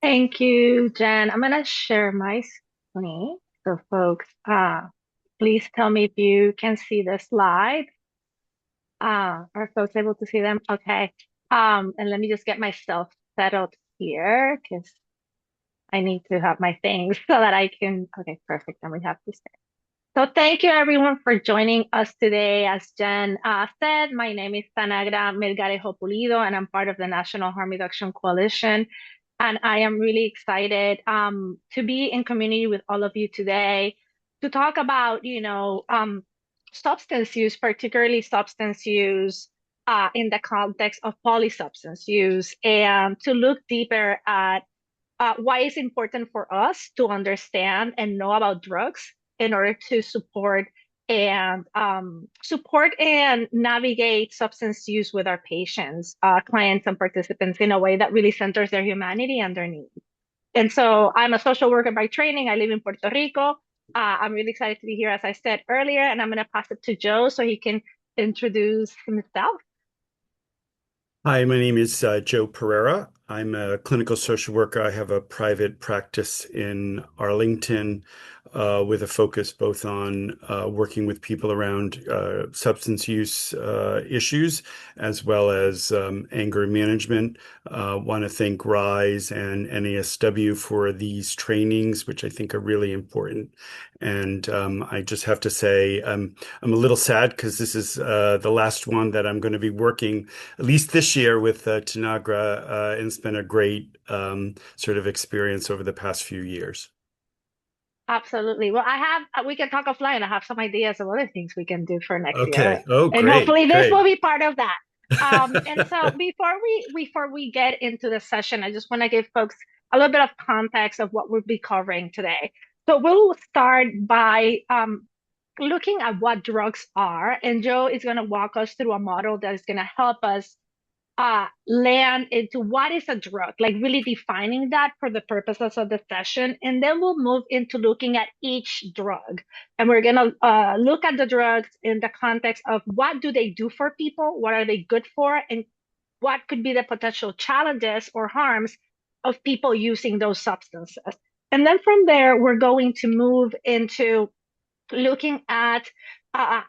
Thank you, Jen. I'm gonna share my screen. So folks, please tell me if you can see the slide. Are folks able to see them? Okay. And let me just get myself settled here because I need to have my things so that I can, okay, perfect. Then we have to start. So thank you everyone for joining us today. As Jen said, my name is Tanagra Melgarejo Pulido, and I'm part of the National Harm Reduction Coalition. And I am really excited to be in community with all of you today to talk about, substance use, particularly substance use in the context of polysubstance use, and to look deeper at why it's important for us to understand and know about drugs in order to support and navigate substance use with our patients, clients, and participants in a way that really centers their humanity and their needs. And so I'm a social worker by training. I live in Puerto Rico. I'm really excited to be here, as I said earlier, and I'm going to pass it to Joe so he can introduce himself. Hi, my name is Joe Pereira. I'm a clinical social worker. I have a private practice in Arlington with a focus both on working with people around substance use issues as well as anger management. Want to thank RIZE and NASW for these trainings, which I think are really important. And I just have to say, I'm a little sad because this is the last one that I'm going to be working at least this year with Tanagra, and it's been a great sort of experience over the past few years. Absolutely. Well, we can talk offline. I have some ideas of other things we can do for next year. Okay. Oh, And great, hopefully this will great. be part of that. And so before we get into the session, I just want to give folks a little bit of context of what we'll be covering today. So we'll start by looking at what drugs are, and Joe is going to walk us through a model that is going to help us land into what is a drug, like really defining that for the purposes of the session. And then we'll move into looking at each drug. And we're going to look at the drugs in the context of what do they do for people? What are they good for? And what could be the potential challenges or harms of people using those substances? And then from there, we're going to move into looking at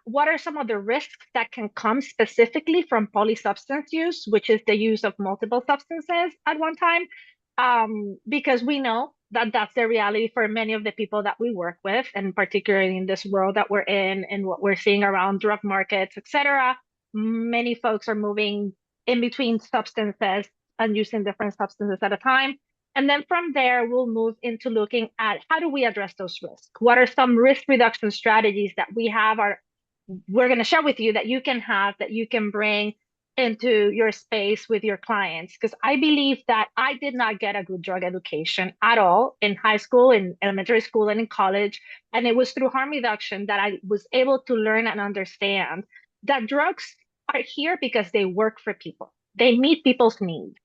what are some of the risks that can come specifically from polysubstance use, which is the use of multiple substances at one time, because we know that that's the reality for many of the people that we work with, and particularly in this world that we're in and what we're seeing around drug markets, etc. Many folks are moving in between substances and using different substances at a time. And then from there, we'll move into looking at how do we address those risks? What are some risk reduction strategies that we're going to share with you that you can have, that you can bring into your space with your clients? Because I believe that I did not get a good drug education at all in high school, in elementary school, and in college. And it was through harm reduction that I was able to learn and understand that drugs are here because they work for people. They meet people's needs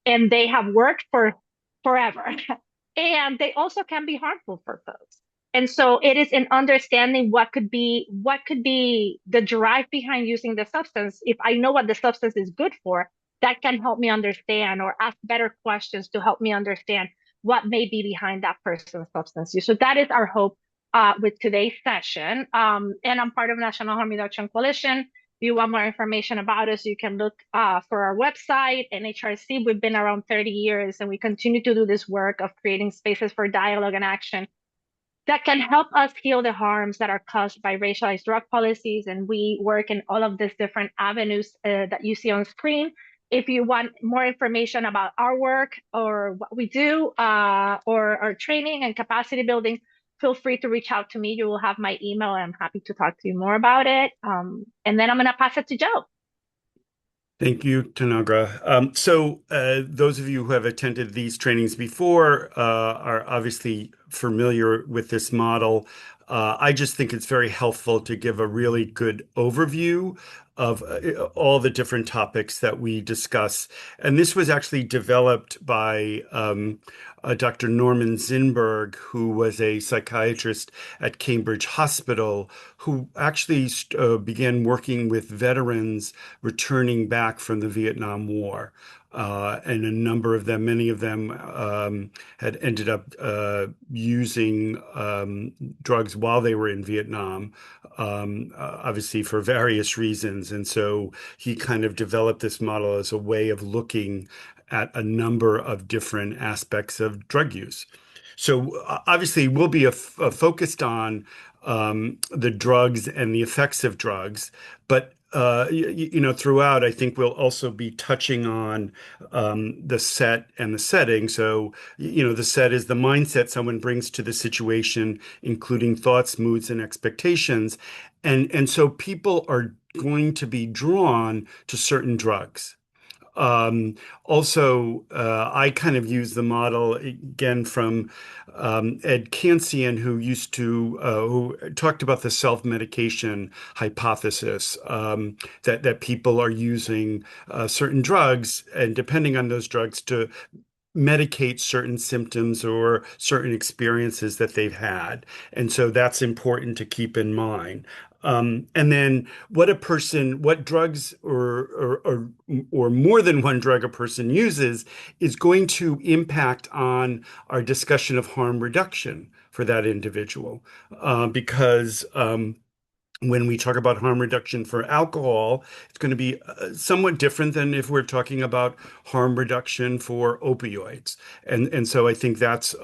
and they have worked for forever. And they also can be harmful for folks. And so it is in understanding what could be the drive behind using the substance. If I know what the substance is good for, that can help me understand or ask better questions to help me understand what may be behind that person's substance use. So that is our hope with today's session. And I'm part of National Harm Reduction Coalition. If you want more information about us, you can look for our website, NHRC. We've been around 30 years and we continue to do this work of creating spaces for dialogue and action that can help us heal the harms that are caused by racialized drug policies. And we work in all of these different avenues that you see on screen. If you want more information about our work or what we do or our training and capacity building, feel free to reach out to me. You will have my email and I'm happy to talk to you more about it. And then I'm going to pass it to Joe. Thank you, Tanagra. Those of you who have attended these trainings before are obviously familiar with this model. I just think it's very helpful to give a really good overview of all the different topics that we discuss. And this was actually developed by Dr. Norman Zinberg, who was a psychiatrist at Cambridge Hospital, who actually began working with veterans returning back from the Vietnam War. and a number of them, many of them, had ended up using drugs while they were in Vietnam, obviously for various reasons. And so he kind of developed this model as a way of looking at a number of different aspects of drug use. So obviously, we'll be focused on the drugs and the effects of drugs, but throughout, I think we'll also be touching on the set and the setting. So, the set is the mindset someone brings to the situation, including thoughts, moods, and expectations, and so people are going to be drawn to certain drugs. Um, Also, I kind of use the model again from Ed Cancian, who talked about the self-medication hypothesis, that people are using certain drugs, and depending on those drugs, to medicate certain symptoms or certain experiences that they've had. And so that's important to keep in mind. And then what drugs or more than one drug a person uses is going to impact on our discussion of harm reduction for that individual. Because when we talk about harm reduction for alcohol, it's going to be somewhat different than if we're talking about harm reduction for opioids. And so I think that's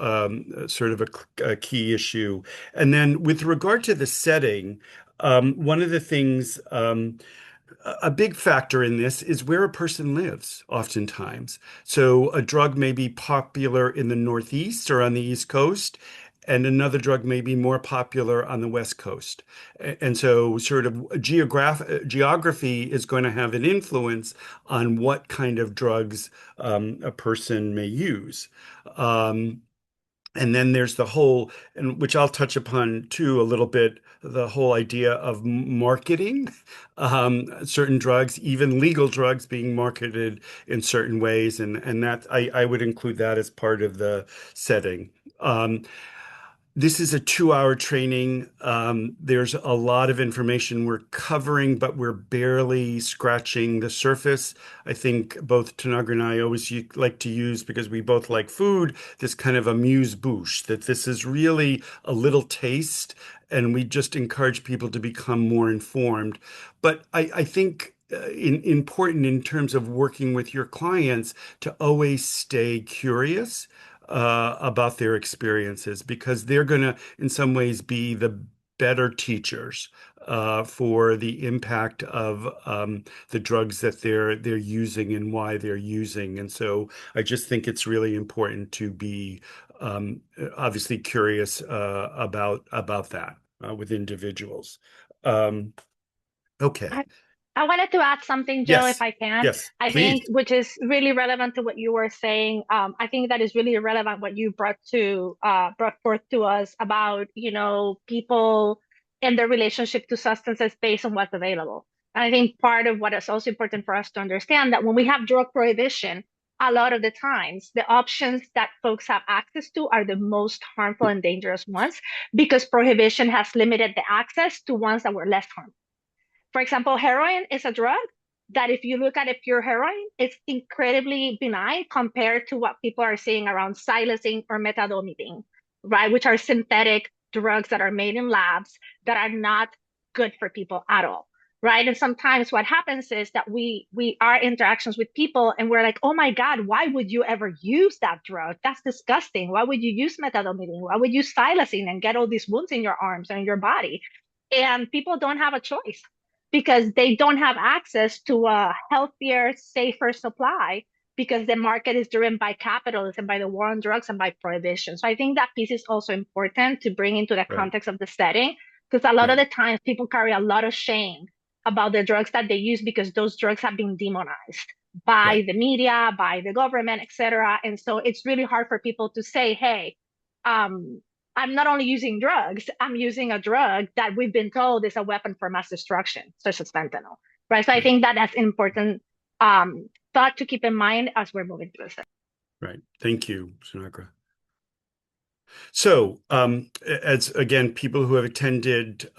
sort of a key issue. And then with regard to the setting, one of the things a big factor in this is where a person lives, oftentimes. So a drug may be popular in the Northeast or on the East Coast, and another drug may be more popular on the West Coast. And so sort of geography is going to have an influence on what kind of drugs a person may use. Um, and then there's the whole, and which I'll touch upon too a little bit, the whole idea of marketing certain drugs, even legal drugs being marketed in certain ways, and that I would include that as part of the setting. Um, this is a 2-hour training. There's a lot of information we're covering, but we're barely scratching the surface. I think both Tanagra and I always like to use, because we both like food, this kind of amuse-bouche, that this is really a little taste, and we just encourage people to become more informed. But I think important in terms of working with your clients to always stay curious about their experiences, because they're going to, in some ways, be the better teachers for the impact of the drugs that they're using and why they're using. And so I just think it's really important to be obviously curious about that with individuals. Um, okay. I, I wanted to add something, Joe, if Yes. I can. Yes. I think, Please. which is really relevant to what you were saying. I think that is really relevant what you brought forth to us about, people and their relationship to substances based on what's available. And I think part of what is also important for us to understand that when we have drug prohibition, a lot of the times the options that folks have access to are the most harmful and dangerous ones, because prohibition has limited the access to ones that were less harmful. For example, heroin is a drug that if you look at it pure heroin, it's incredibly benign compared to what people are seeing around xylazine or methamphetamine, right? Which are synthetic drugs that are made in labs that are not good for people at all. Right. And sometimes what happens is that we are interactions with people and we're like, oh my God, why would you ever use that drug? That's disgusting. Why would you use methamphetamine? Why would you use xylazine and get all these wounds in your arms and in your body? And people don't have a choice because they don't have access to a healthier, safer supply because the market is driven by capitalism, by the war on drugs, and by prohibition. So I think that piece is also important to bring into the Right. context of the setting, because a lot of Right. the times people carry a lot of shame about the drugs that they use because those drugs have been demonized by Right. the media, by the government, etc. And so it's really hard for people to say, hey, um, I'm not only using drugs, I'm using a drug that we've been told is a weapon for mass destruction, such as fentanyl, right? So I Right. think that that's important thought to keep in mind as we're moving through this. Right. Thank you, Sanagra. So, as again, people who have attended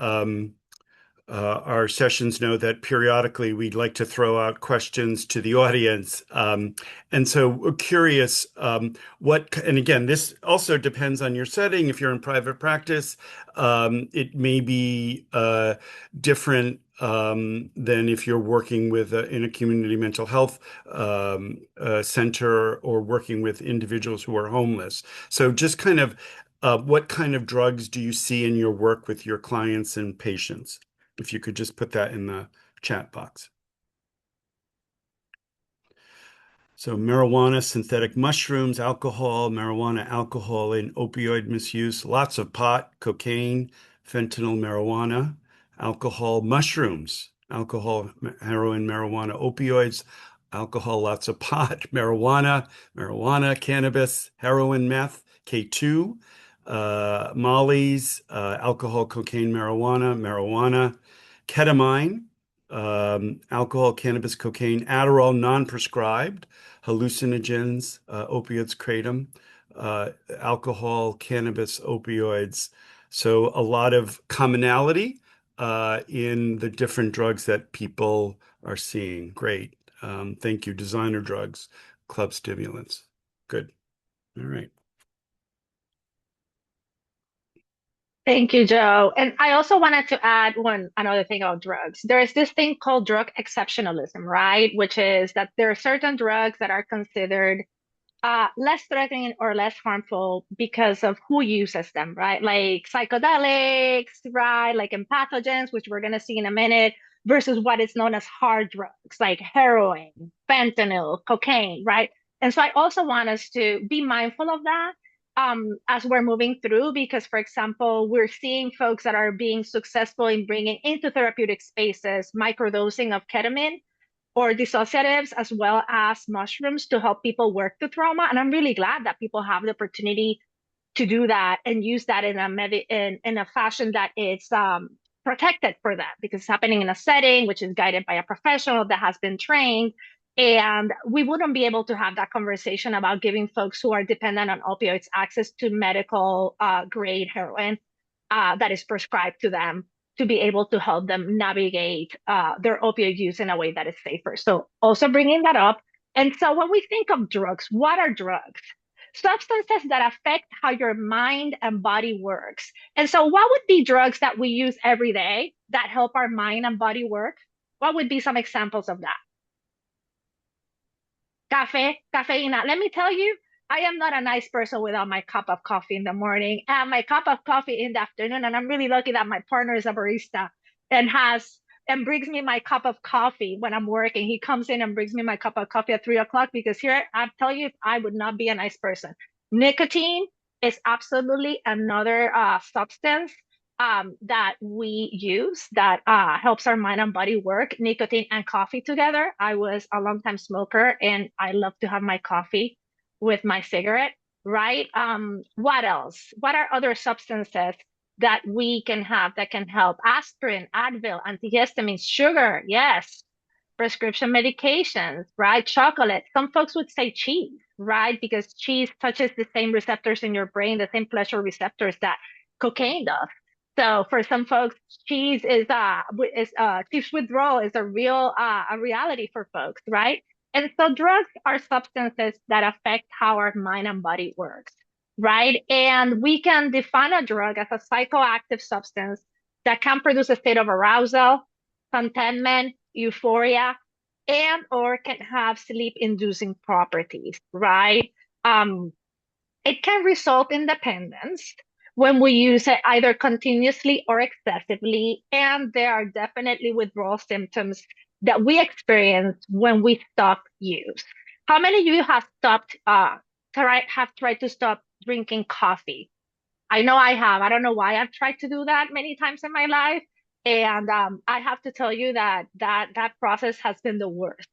our sessions know that periodically we'd like to throw out questions to the audience. And so we're curious, and again, this also depends on your setting. If you're in private practice, it may be different than if you're working with in a community mental health center or working with individuals who are homeless. So just kind of what kind of drugs do you see in your work with your clients and patients? If you could just put that in the chat box. So marijuana, synthetic mushrooms, alcohol, marijuana, alcohol, and opioid misuse, lots of pot, cocaine, fentanyl, marijuana, alcohol, mushrooms, alcohol, heroin, marijuana, opioids, alcohol, lots of pot, marijuana, cannabis, heroin, meth, K2, mollies, alcohol, cocaine, marijuana, ketamine, alcohol, cannabis, cocaine, Adderall, non-prescribed, hallucinogens, opiates, kratom, alcohol, cannabis, opioids. So a lot of commonality in the different drugs that people are seeing. Great. Thank you. Designer drugs, club stimulants. Good. All right. Thank you, Joe. And I also wanted to add another thing about drugs. There is this thing called drug exceptionalism, right? Which is that there are certain drugs that are considered less threatening or less harmful because of who uses them, right? Like psychedelics, right? Like empathogens, which we're going to see in a minute, versus what is known as hard drugs like heroin, fentanyl, cocaine, right? And so I also want us to be mindful of that as we're moving through, because, for example, we're seeing folks that are being successful in bringing into therapeutic spaces microdosing of ketamine or dissociatives as well as mushrooms to help people work through trauma. And I'm really glad that people have the opportunity to do that and use that in a fashion that is protected for them because it's happening in a setting which is guided by a professional that has been trained. And we wouldn't be able to have that conversation about giving folks who are dependent on opioids access to medical grade heroin that is prescribed to them to be able to help them navigate their opioid use in a way that is safer. So also bringing that up. And so when we think of drugs, what are drugs? Substances that affect how your mind and body works. And so what would be drugs that we use every day that help our mind and body work? What would be some examples of that? Caffeina. Let me tell you, I am not a nice person without my cup of coffee in the morning and my cup of coffee in the afternoon. And I'm really lucky that my partner is a barista and brings me my cup of coffee when I'm working. He comes in and brings me my cup of coffee at 3 o'clock because here I tell you, I would not be a nice person. Nicotine is absolutely another substance that we use that helps our mind and body work. Nicotine and coffee together. I was a long time smoker and I love to have my coffee with my cigarette, right? What else? What are other substances that we can have that can help? Aspirin, Advil, antihistamines, sugar, yes. Prescription medications, right? Chocolate. Some folks would say cheese, right? Because cheese touches the same receptors in your brain, the same pleasure receptors that cocaine does. So for some folks, cheese withdrawal is a reality for folks, right? And so drugs are substances that affect how our mind and body works, right? And we can define a drug as a psychoactive substance that can produce a state of arousal, contentment, euphoria, and or can have sleep-inducing properties, right? Um, it can result in dependence when we use it either continuously or excessively, and there are definitely withdrawal symptoms that we experience when we stop use. How many of you have tried to stop drinking coffee? I know I have. I don't know why I've tried to do that many times in my life. And I have to tell you that process has been the worst.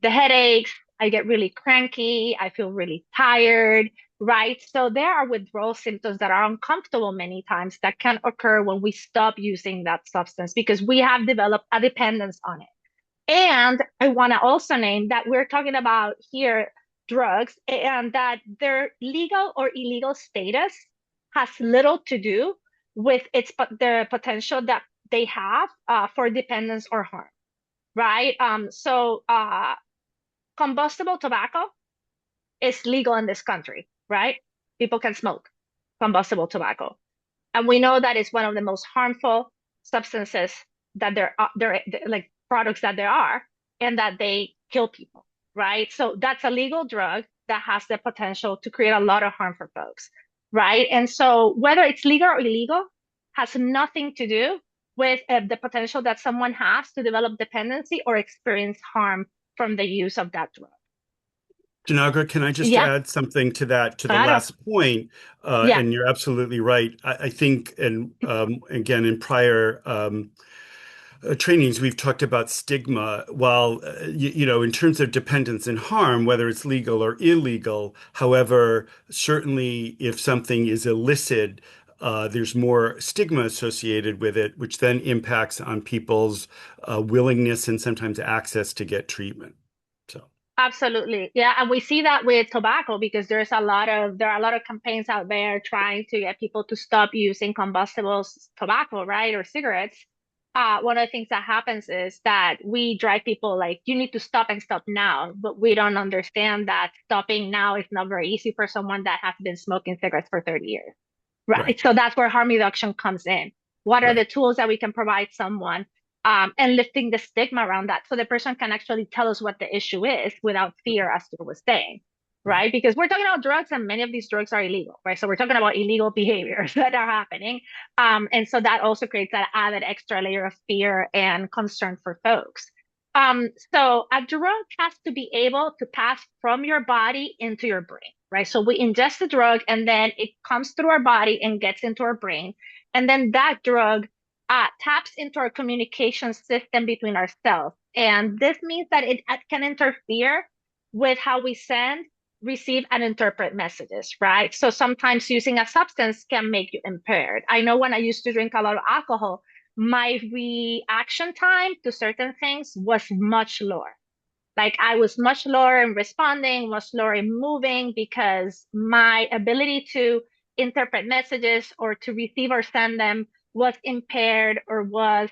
The headaches, I get really cranky, I feel really tired, right? So there are withdrawal symptoms that are uncomfortable many times that can occur when we stop using that substance because we have developed a dependence on it. And I want to also name that we're talking about here drugs and that their legal or illegal status has little to do with the potential that they have for dependence or harm, right? Combustible tobacco is legal in this country, right? People can smoke combustible tobacco. And we know that it's one of the most harmful substances that like products that there are, and that they kill people, right? So that's a legal drug that has the potential to create a lot of harm for folks, right? And so whether it's legal or illegal has nothing to do with the potential that someone has to develop dependency or experience harm from the use of that drug. Janagra, can I just Yeah, add something to that, to the claro. last point? Yeah, And you're absolutely right. I think, and again, in prior trainings, we've talked about stigma. While, in terms of dependence and harm, whether it's legal or illegal, however, certainly if something is illicit, there's more stigma associated with it, which then impacts on people's willingness and sometimes access to get treatment. So. absolutely. Yeah, and we see that with tobacco because there are a lot of campaigns out there trying to get people to stop using combustibles tobacco, right? Or cigarettes. One of the things that happens is that we drive people like, you need to stop and stop now, but we don't understand that stopping now is not very easy for someone that has been smoking cigarettes for 30 years. Right. Right. So that's where harm reduction comes in. What are Right. the tools that we can provide someone, and lifting the stigma around that so the person can actually tell us what the issue is without fear, as you were saying, Right. right? Because we're talking about drugs and many of these drugs are illegal, right? So we're talking about illegal behaviors that are happening. And so that also creates that added extra layer of fear and concern for folks. So a drug has to be able to pass from your body into your brain, right? So we ingest the drug and then it comes through our body and gets into our brain. And then that drug taps into our communication system between our cells. And this means that it can interfere with how we send, receive, and interpret messages, right? So sometimes using a substance can make you impaired. I know when I used to drink a lot of alcohol, my reaction time to certain things was much lower. Like I was much lower in responding, much lower in moving because my ability to interpret messages or to receive or send them was impaired or was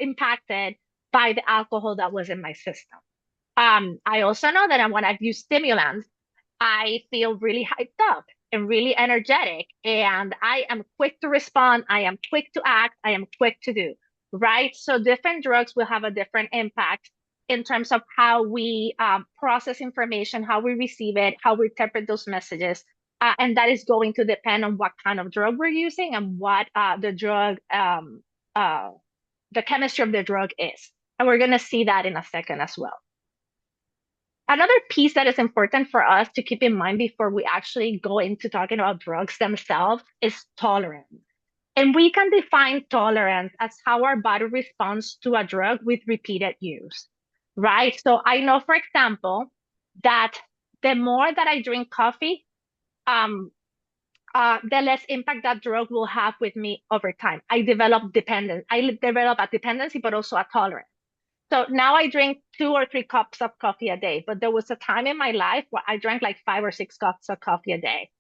impacted by the alcohol that was in my system. I also know that when I've used stimulants, I feel really hyped up and really energetic, and I am quick to respond. I am quick to act. I am quick to do, right? So different drugs will have a different impact in terms of how we process information, how we receive it, how we interpret those messages. And that is going to depend on what kind of drug we're using and what uh, the chemistry of the drug is. And we're going to see that in a second as well. Another piece that is important for us to keep in mind before we actually go into talking about drugs themselves is tolerance. And we can define tolerance as how our body responds to a drug with repeated use, right? So I know, for example, that the more that I drink coffee, um, the less impact that drug will have with me over time. I develop dependence. I develop a dependency, but also a tolerance. So now I drink 2 or 3 cups of coffee a day, but there was a time in my life where I drank like 5 or 6 cups of coffee a day,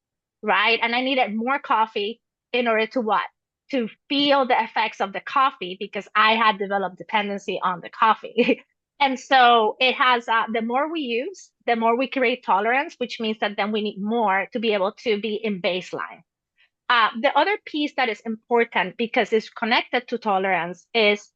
right? And I needed more coffee in order to what? To feel the effects of the coffee because I had developed dependency on the coffee. And so it has, the more we use, the more we create tolerance, which means that then we need more to be able to be in baseline. The other piece that is important because it's connected to tolerance is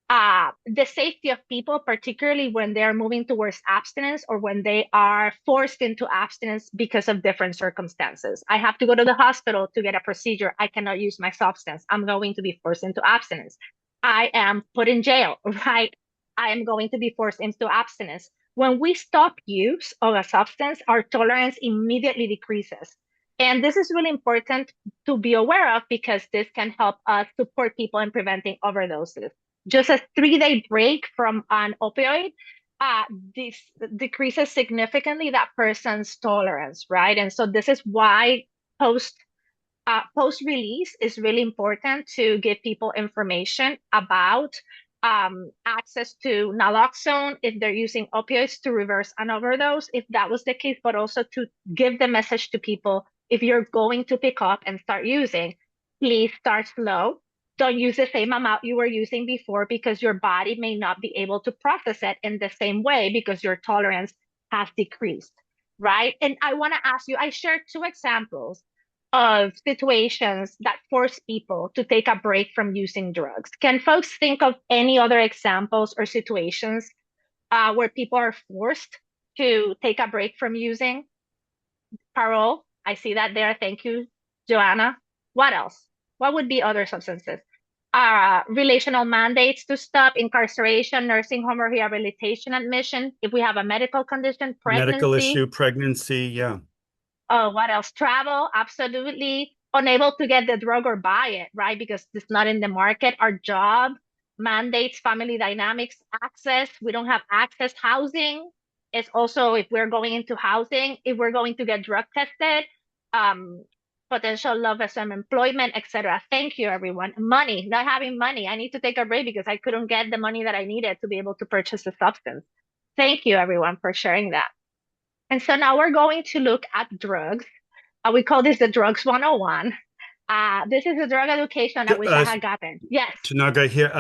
the safety of people, particularly when they're moving towards abstinence or when they are forced into abstinence because of different circumstances. I have to go to the hospital to get a procedure. I cannot use my substance. I'm going to be forced into abstinence. I am put in jail, right? I am going to be forced into abstinence. When we stop use of a substance, our tolerance immediately decreases. And this is really important to be aware of because this can help us support people in preventing overdoses. Just a 3-day break from an opioid, this decreases significantly that person's tolerance, right? And so this is why post post release is really important to give people information about access to naloxone if they're using opioids to reverse an overdose, if that was the case, but also to give the message to people if you're going to pick up and start using, please start slow. don't use the same amount you were using before because your body may not be able to process it in the same way because your tolerance has decreased, right? And I want to ask you, I shared two examples of situations that force people to take a break from using drugs. Can folks think of any other examples or situations where people are forced to take a break from using? Parole, I see that there. Thank you, Joanna. What else? What would be other substances? Relational mandates to stop incarceration, nursing home or rehabilitation admission. If we have a medical condition, Medical pregnancy. issue, pregnancy, yeah. Oh, what else? Travel, absolutely. Unable to get the drug or buy it, right? Because it's not in the market. Our job, mandates, family dynamics, access. We don't have access. Housing is also, if we're going into housing, if we're going to get drug tested, um, potential love as employment, etc. Thank you, everyone. Money, not having money. I need to take a break because I couldn't get the money that I needed to be able to purchase the substance. Thank you, everyone, for sharing that. And so now we're going to look at drugs. We call this the Drugs 101. This is a drug education I wish I Uh, had gotten. Yes, Tanaga here.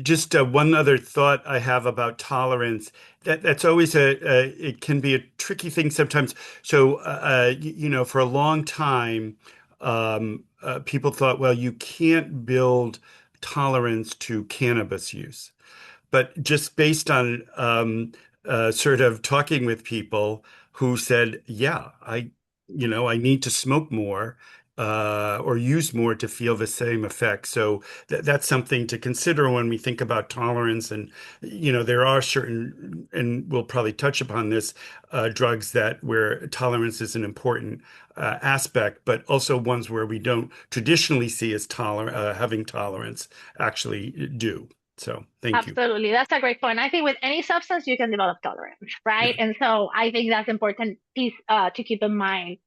Just one other thought I have about tolerance. That's always it can be a tricky thing sometimes. So, for a long time, people thought, well, you can't build tolerance to cannabis use. But just based on sort of talking with people who said, yeah, I need to smoke more or use more to feel the same effect. So that's something to consider when we think about tolerance. And, there are certain, and we'll probably touch upon this, drugs that where tolerance is an important aspect, but also ones where we don't traditionally see as having tolerance actually do. So thank you. absolutely. That's a great point. I think with any substance, you can develop tolerance, right? Yeah. And so I think that's important piece to keep in mind,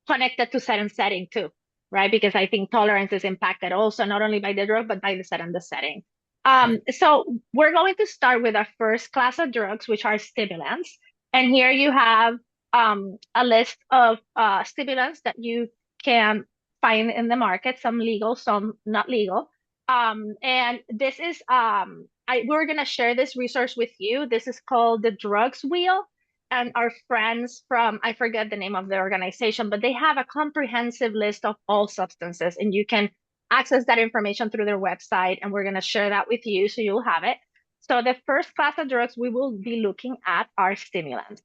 connected to set and setting too, right? Because I think tolerance is impacted also not only by the drug, but by the set and the setting. Right. So we're going to start with our first class of drugs, which are stimulants. And here you have a list of stimulants that you can find in the market, some legal, some not legal. And this is we're gonna share this resource with you. This is called the Drugs Wheel, and our friends from, I forget the name of the organization, but they have a comprehensive list of all substances, and you can access that information through their website, and we're gonna share that with you so you'll have it. So the first class of drugs we will be looking at are stimulants.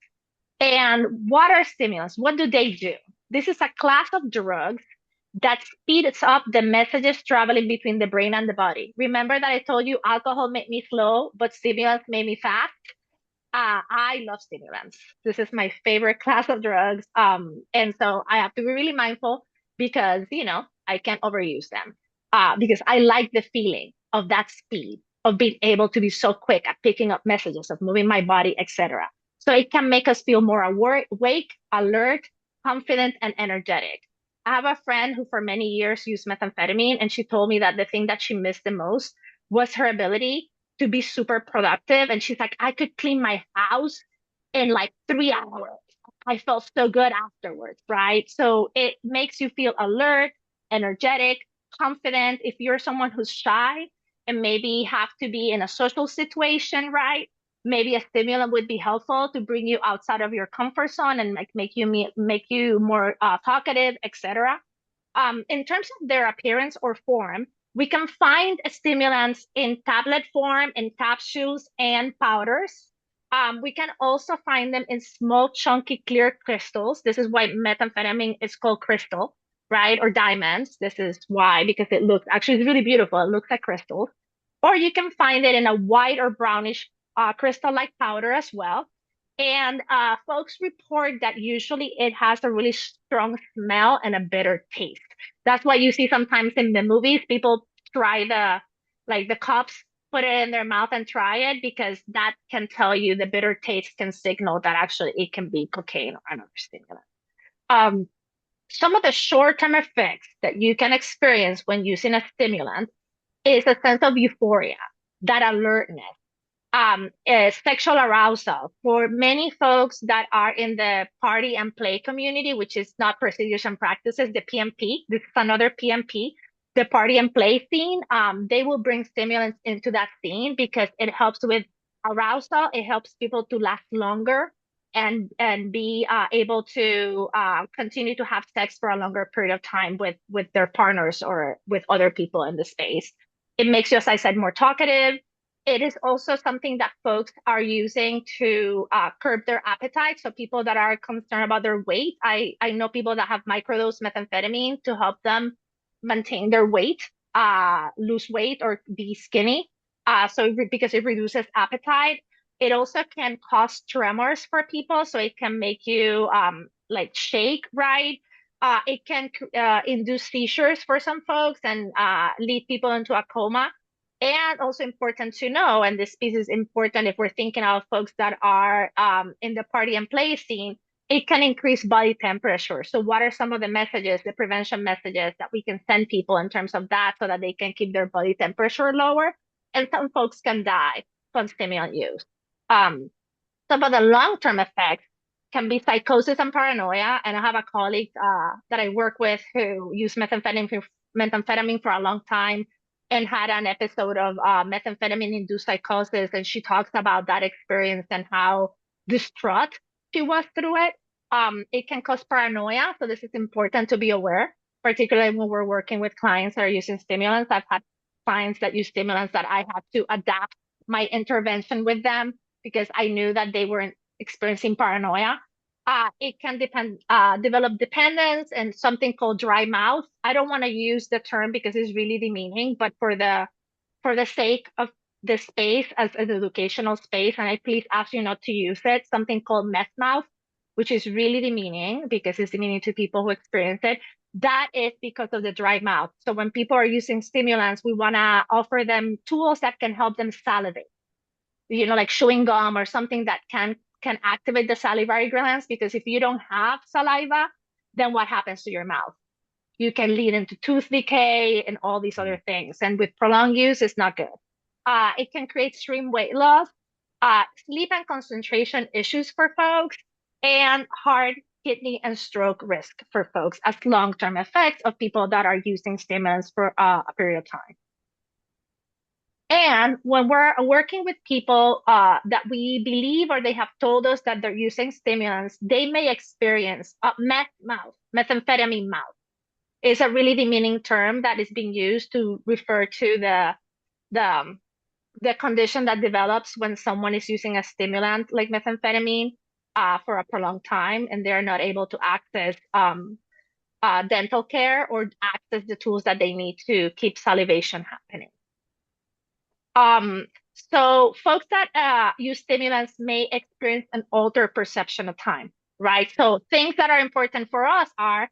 And what are stimulants? What do they do? This is a class of drugs that speeds up the messages traveling between the brain and the body. Remember that I told you alcohol made me slow, but stimulants made me fast? I love stimulants. This is my favorite class of drugs. And so I have to be really mindful because, I can't overuse them. Because I like the feeling of that speed, of being able to be so quick at picking up messages, of moving my body, etc. So it can make us feel more awake, alert, confident, and energetic. I have a friend who for many years used methamphetamine, and she told me that the thing that she missed the most was her ability to be super productive. And she's like, I could clean my house in like 3 hours. I felt so good afterwards, right? So it makes you feel alert, energetic, confident. If you're someone who's shy and maybe have to be in a social situation, right? Maybe a stimulant would be helpful to bring you outside of your comfort zone and like make you more talkative, etc. In terms of their appearance or form, we can find stimulants in tablet form, in capsules, and powders. We can also find them in small, chunky, clear crystals. This is why methamphetamine is called crystal, right? Or diamonds. This is why, because it looks actually it's really beautiful. It looks like crystals. Or you can find it in a white or brownish crystal-like powder as well. And folks report that usually it has a really strong smell and a bitter taste. That's why you see sometimes in the movies, people try the cops put it in their mouth and try it because that can tell you the bitter taste can signal that actually it can be cocaine or another stimulant. Um, some of the short-term effects that you can experience when using a stimulant is a sense of euphoria, that alertness, sexual arousal. For many folks that are in the party and play community, which is not procedures and practices, the PMP, this is another PMP. the party and play scene, they will bring stimulants into that scene because it helps with arousal. It helps people to last longer and be able to continue to have sex for a longer period of time with their partners or with other people in the space. It makes you, as I said, more talkative. It is also something that folks are using to curb their appetite. So people that are concerned about their weight, I know people that have microdose methamphetamine to help them maintain their weight, lose weight or be skinny. Because it reduces appetite. It also can cause tremors for people, so it can make you like shake, right? It can induce seizures for some folks and lead people into a coma. And also important to know, and this piece is important if we're thinking of folks that are in the party and play scene, it can increase body temperature. So what are some of the messages, the prevention messages that we can send people in terms of that so that they can keep their body temperature lower? And some folks can die from stimulant use. Some of the long-term effects can be psychosis and paranoia. And I have a colleague that I work with who used methamphetamine for a long time and had an episode of methamphetamine-induced psychosis. And she talks about that experience and how distraught she was through it. It can cause paranoia. So this is important to be aware, particularly when we're working with clients that are using stimulants. I've had clients that use stimulants that I had to adapt my intervention with them because I knew that they were experiencing paranoia. It can develop dependence and something called dry mouth. I don't want to use the term because it's really demeaning, but for the sake of the space as an educational space, and I please ask you not to use it, something called meth mouth, which is really demeaning because it's demeaning to people who experience it. That is because of the dry mouth. So when people are using stimulants, we want to offer them tools that can help them salivate, like chewing gum or something that can activate the salivary glands. Because if you don't have saliva, then what happens to your mouth? You can lead into tooth decay and all these other things. And with prolonged use, it's not good. It can create extreme weight loss, sleep and concentration issues for folks, and heart, kidney, and stroke risk for folks as long-term effects of people that are using stimulants for a period of time. And when we're working with people that we believe or they have told us that they're using stimulants, they may experience meth mouth, methamphetamine mouth. Is a really demeaning term that is being used to refer to the condition that develops when someone is using a stimulant like methamphetamine for a prolonged time and they're not able to access dental care or access the tools that they need to keep salivation happening. So folks that use stimulants may experience an altered perception of time, right? So things that are important for us are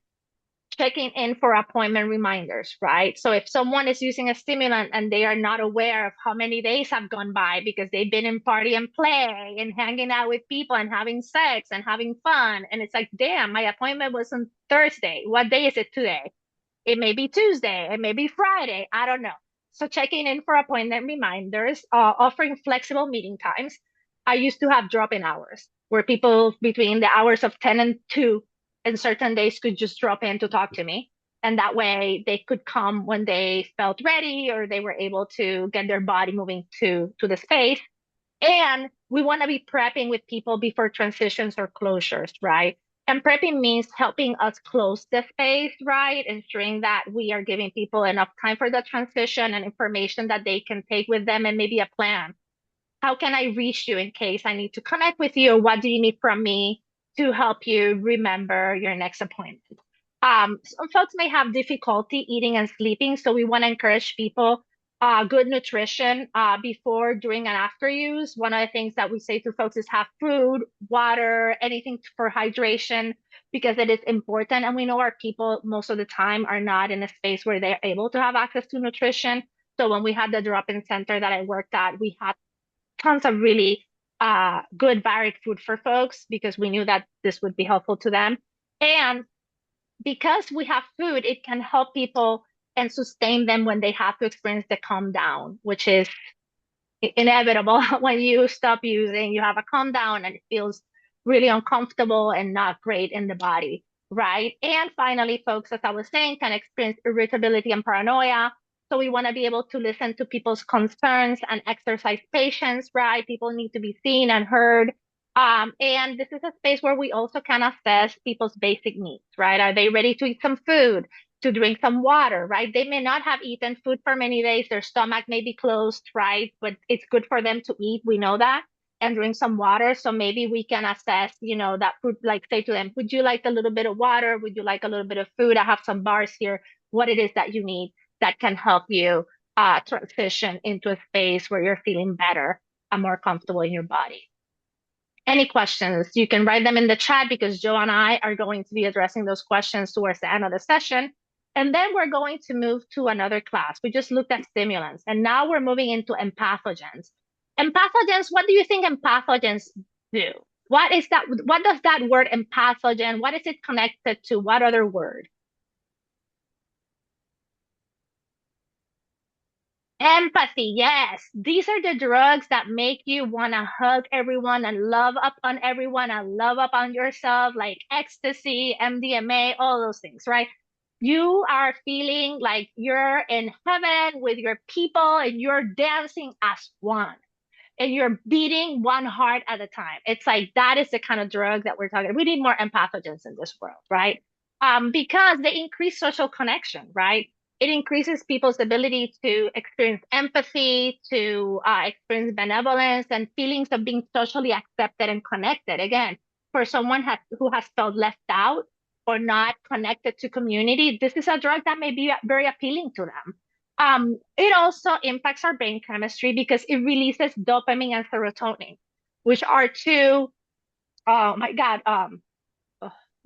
checking in for appointment reminders, right? So if someone is using a stimulant and they are not aware of how many days have gone by because they've been in party and play and hanging out with people and having sex and having fun, and it's like, damn, my appointment was on Thursday. What day is it today? It may be Tuesday, it may be Friday, I don't know. So checking in for appointment reminders, offering flexible meeting times. I used to have drop-in hours where people between the hours of 10 and 2 and certain days could just drop in to talk to me. And that way they could come when they felt ready or they were able to get their body moving to the space. And we want to be prepping with people before transitions or closures, right? And prepping means helping us close the space, right? Ensuring that we are giving people enough time for the transition and information that they can take with them and maybe a plan. How can I reach you in case I need to connect with you? What do you need from me to help you remember your next appointment? Some folks may have difficulty eating and sleeping, so we want to encourage people good nutrition before, during, and after use. One of the things that we say to folks is have food, water, anything for hydration, because it is important. And we know our people most of the time are not in a space where they're able to have access to nutrition. So when we had the drop-in center that I worked at, we had tons of really good varied food for folks because we knew that this would be helpful to them. And because we have food, it can help people and sustain them when they have to experience the calm down, which is inevitable. When you stop using, you have a calm down and it feels really uncomfortable and not great in the body. right? And finally, folks, as I was saying, can experience irritability and paranoia. So we want to be able to listen to people's concerns and exercise patience, right? People need to be seen and heard. And this is a space where we also can assess people's basic needs, right? Are they ready to eat some food, to drink some water, right? They may not have eaten food for many days. Their stomach may be closed, right? But it's good for them to eat. We know that and drink some water. So maybe we can assess, that food, like say to them, would you like a little bit of water? Would you like a little bit of food? I have some bars here. What it is that you need that can help you transition into a space where you're feeling better and more comfortable in your body. Any questions? You can write them in the chat because Joe and I are going to be addressing those questions towards the end of the session. And then we're going to move to another class. We just looked at stimulants, and now we're moving into empathogens. Empathogens, what do you think empathogens do? What is that? What does that word empathogen, what is it connected to? What other word? Empathy, yes. These are the drugs that make you want to hug everyone and love up on everyone and love up on yourself, like ecstasy, MDMA, all those things, right? You are feeling like you're in heaven with your people and you're dancing as one and you're beating one heart at a time. It's like that is the kind of drug that we're talking. We need more empathogens in this world, right? Because they increase social connection, right? It increases people's ability to experience empathy, to experience benevolence, and feelings of being socially accepted and connected. Again, for someone who has felt left out or not connected to community, this is a drug that may be very appealing to them. It also impacts our brain chemistry because it releases dopamine and serotonin, which are two, oh my God,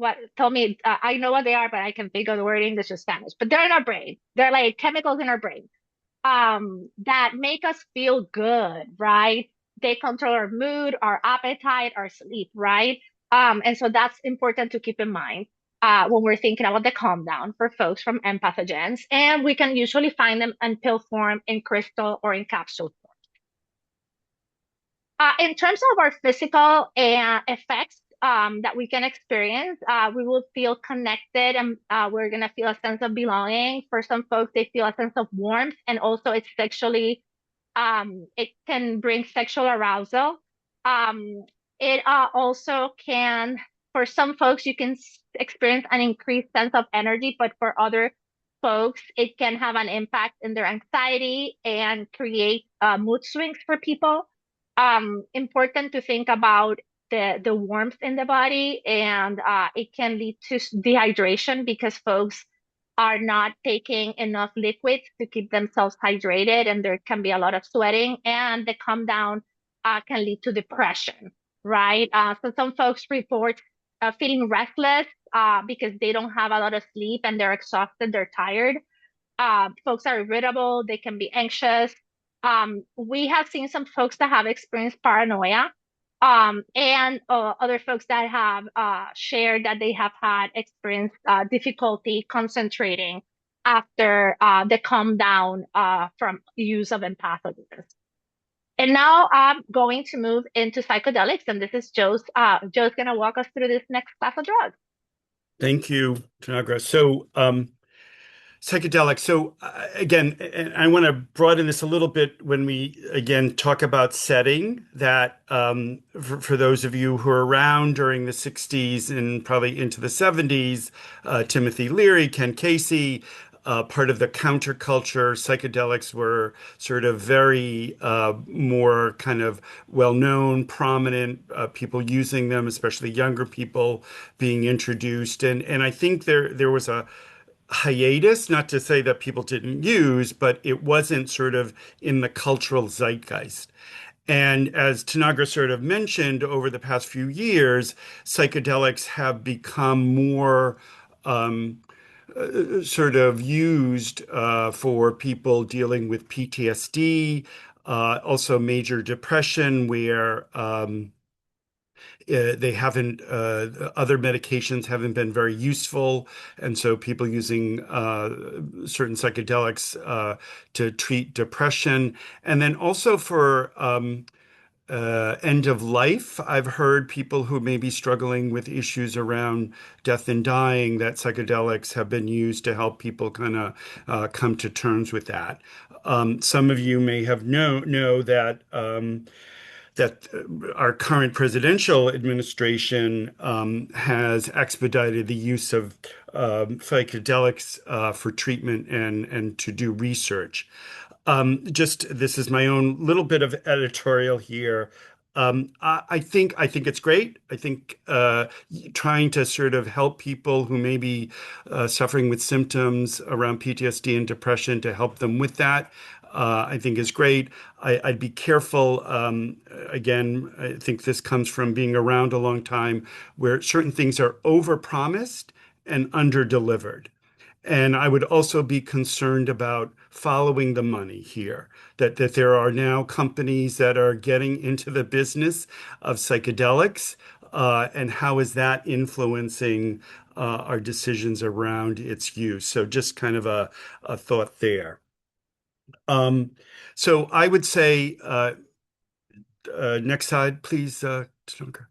what, tell me, I know what they are, but I can think of the word in English or Spanish, but they're in our brain. They're like chemicals in our brain, that make us feel good, right? They control our mood, our appetite, our sleep, right? And so that's important to keep in mind when we're thinking about the calm down for folks from empathogens. And we can usually find them in pill form, in crystal, or in capsule form. In terms of our physical effects that we can experience, we will feel connected and we're going to feel a sense of belonging. For some folks, they feel a sense of warmth and also it can bring sexual arousal. Um, it also can, for some folks, you can experience an increased sense of energy, but for other folks, it can have an impact in their anxiety and create mood swings for people. Important to think about the warmth in the body, and it can lead to dehydration because folks are not taking enough liquids to keep themselves hydrated, and there can be a lot of sweating, and the calm down can lead to depression, right? So some folks report feeling restless because they don't have a lot of sleep and they're exhausted, they're tired. Folks are irritable, they can be anxious. We have seen some folks that have experienced paranoia, and other folks that have shared that they have had experienced difficulty concentrating after the calm down from use of empathogens. And now I'm going to move into psychedelics, and this is Joe's going to walk us through this next class of drugs. Thank you, Tanagra. Psychedelics. So again, and I want to broaden this a little bit when we again talk about setting that for those of you who are around during the 60s and probably into the 70s, Timothy Leary, Ken Casey, part of the counterculture, psychedelics were sort of very more kind of well-known, prominent people using them, especially younger people being introduced. And I think there was a hiatus, not to say that people didn't use, but it wasn't sort of in the cultural zeitgeist. And as Tanagra sort of mentioned, over the past few years, psychedelics have become more sort of used for people dealing with PTSD, also major depression, where they haven't, other medications haven't been very useful. And so people using certain psychedelics to treat depression. And then also for end of life. I've heard people who may be struggling with issues around death and dying that psychedelics have been used to help people kind of come to terms with that. Some of you may have know that our current presidential administration has expedited the use of psychedelics for treatment and to do research. Just this is my own little bit of editorial here. I think it's great. I think trying to sort of help people who may be suffering with symptoms around PTSD and depression to help them with that. I think is great. I'd be careful. Again, I think this comes from being around a long time, where certain things are overpromised and underdelivered. And I would also be concerned about following the money here, that there are now companies that are getting into the business of psychedelics, and how is that influencing our decisions around its use? So just kind of a thought there. Um, so I would say, next slide, please, Stanka.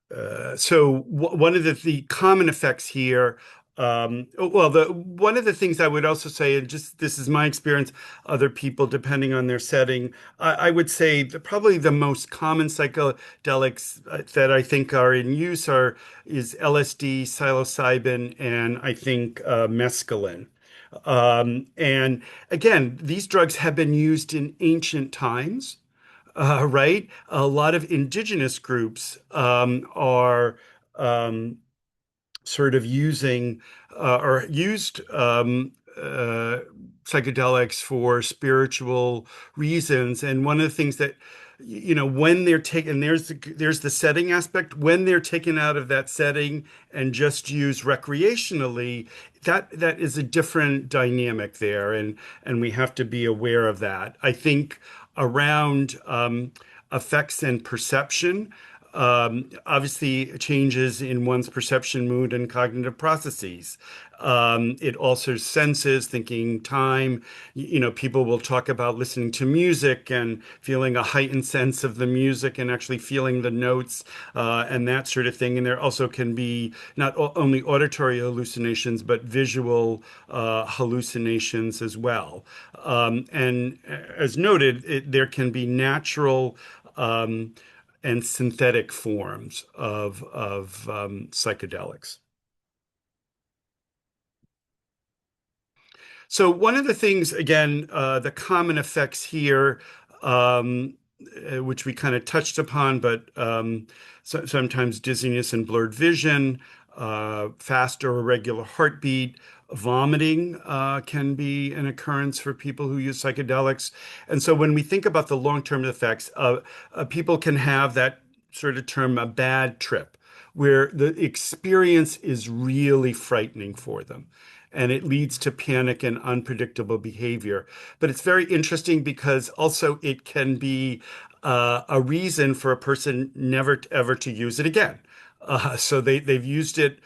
One of the common effects here, well, the one of the things I would also say, and just this is my experience, other people depending on their setting, I would say that probably the most common psychedelics that I think are in use is LSD, psilocybin, and I think mescaline. And again, these drugs have been used in ancient times, right? A lot of indigenous groups are um, sort of using or used uh, psychedelics for spiritual reasons. And one of the things that, when they're taken, there's the setting aspect. When they're taken out of that setting and just used recreationally, that is a different dynamic there, and we have to be aware of that. I think around effects and perception. Obviously, changes in one's perception, mood, and cognitive processes. It also senses, thinking, time. People will talk about listening to music and feeling a heightened sense of the music and actually feeling the notes and that sort of thing. And there also can be not only auditory hallucinations, but visual hallucinations as well. And as noted, there can be natural and synthetic forms of psychedelics. So one of the things, again, the common effects here, um, which we kind of touched upon, but sometimes dizziness and blurred vision, fast or irregular heartbeat, vomiting can be an occurrence for people who use psychedelics. And so when we think about the long-term effects, people can have that sort of term a bad trip, where the experience is really frightening for them and it leads to panic and unpredictable behavior. But it's very interesting because also it can be a reason for a person never ever to use it again. So they've used it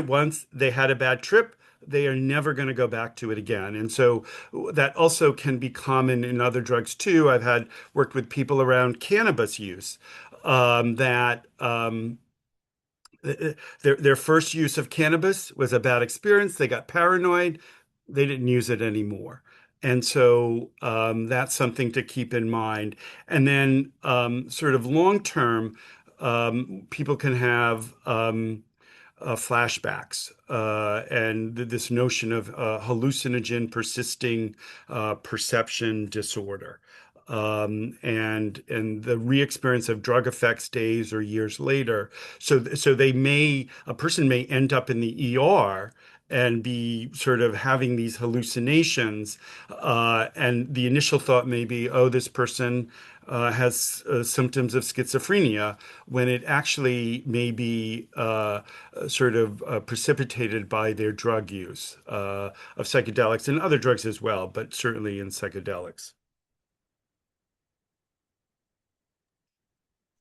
once, they had a bad trip, they are never going to go back to it again. And so that also can be common in other drugs too. I've had worked with people around cannabis use that their first use of cannabis was a bad experience. They got paranoid. They didn't use it anymore. And so that's something to keep in mind. And then sort of long term, people can have flashbacks and this notion of hallucinogen persisting perception disorder. And the re-experience of drug effects days or years later. So a person may end up in the ER and be sort of having these hallucinations. And the initial thought may be, oh, this person has symptoms of schizophrenia, when it actually may be sort of precipitated by their drug use of psychedelics and other drugs as well, but certainly in psychedelics.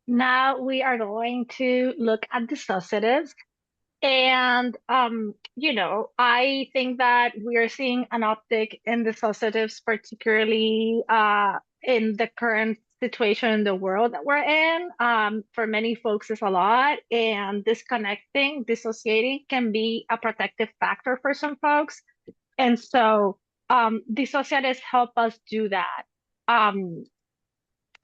Now we are going to look at dissociatives. And I think that we are seeing an uptick in dissociatives, particularly in the current situation in the world that we're in. For many folks, it's a lot, and disconnecting, dissociating can be a protective factor for some folks. And so, dissociatives help us do that. Um,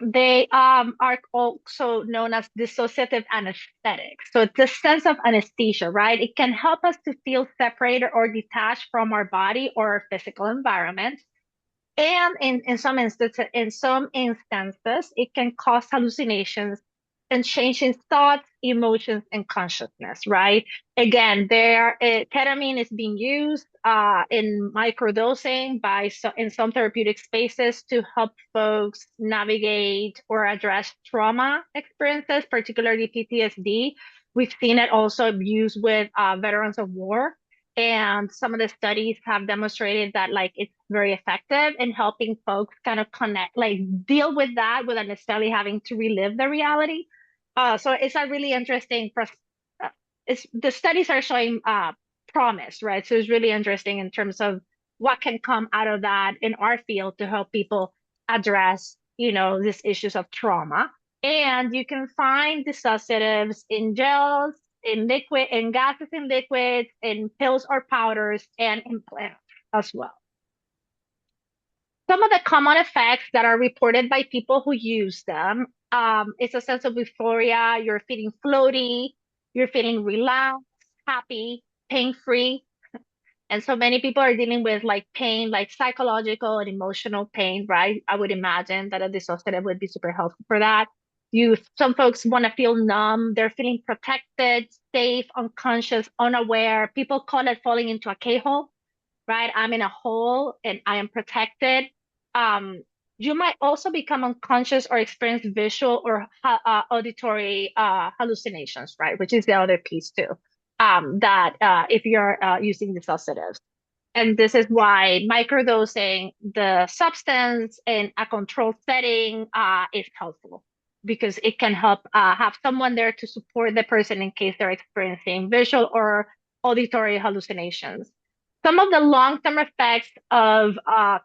they are also known as dissociative anesthetics. So it's a sense of anesthesia, right? It can help us to feel separated or detached from our body or our physical environment. And in some instances, it can cause hallucinations and changing thoughts, emotions, and consciousness, right? Again, ketamine is being used in microdosing in some therapeutic spaces to help folks navigate or address trauma experiences, particularly PTSD. We've seen it also used with veterans of war. And some of the studies have demonstrated that like it's very effective in helping folks kind of connect, like deal with that without necessarily having to relive the reality. So it's a really interesting, it's the studies are showing promise, right? So it's really interesting in terms of what can come out of that in our field to help people address, these issues of trauma. And you can find dissociatives in gels, in gases, in liquids, in pills or powders, and implants as well. Some of the common effects that are reported by people who use them is a sense of euphoria. You're feeling floaty, you're feeling relaxed, happy, pain-free. And so many people are dealing with like pain, like psychological and emotional pain, right? I would imagine that a dissociative would be super helpful for that. Some folks want to feel numb. They're feeling protected, safe, unconscious, unaware. People call it falling into a K-hole, right? I'm in a hole and I am protected. Um, you might also become unconscious or experience visual or auditory hallucinations, right? Which is the other piece too. That if you're using dissociatives. And this is why microdosing the substance in a controlled setting is helpful because it can help have someone there to support the person in case they're experiencing visual or auditory hallucinations. Some of the long-term effects of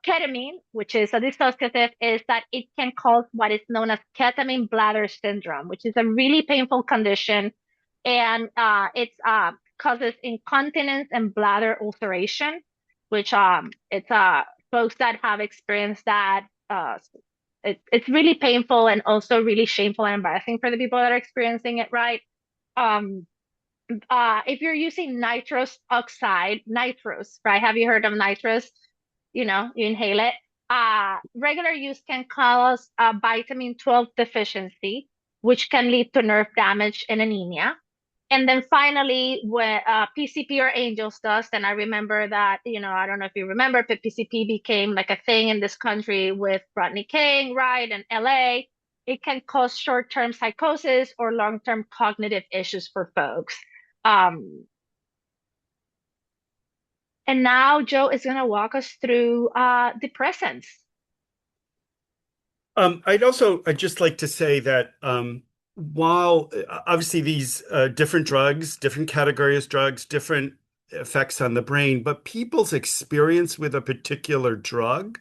ketamine, which is a dissociative, is that it can cause what is known as ketamine bladder syndrome, which is a really painful condition, and it causes incontinence and bladder ulceration, which it's folks that have experienced that. It's really painful and also really shameful and embarrassing for the people that are experiencing it, right? Um, if you're using nitrous oxide, nitrous, right? Have you heard of nitrous? You inhale it. Regular use can cause vitamin 12 deficiency, which can lead to nerve damage and anemia. And then finally, when PCP or Angel's dust, and I remember that, I don't know if you remember, but PCP became like a thing in this country with Rodney King, right, and LA. It can cause short-term psychosis or long-term cognitive issues for folks. Um, and now Joe is going to walk us through depressants. I'd just like to say that while obviously these different drugs, different categories of drugs, different effects on the brain, but people's experience with a particular drug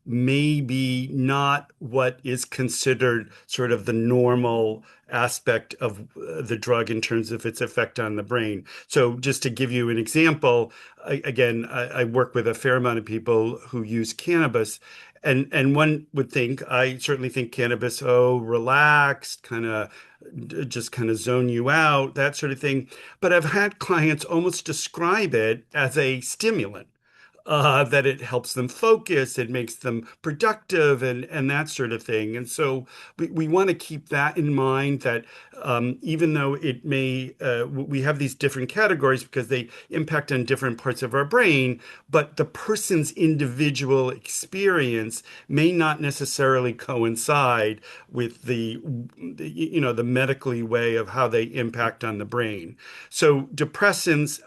maybe not what is considered sort of the normal aspect of the drug in terms of its effect on the brain. So just to give you an example, I work with a fair amount of people who use cannabis, and one would think, I certainly think cannabis, oh, relaxed, kind of just kind of zone you out, that sort of thing. But I've had clients almost describe it as a stimulant that it helps them focus, it makes them productive, and that sort of thing. And so we want to keep that in mind that even though it may, we have these different categories because they impact on different parts of our brain, but the person's individual experience may not necessarily coincide with the medically way of how they impact on the brain. So depressants,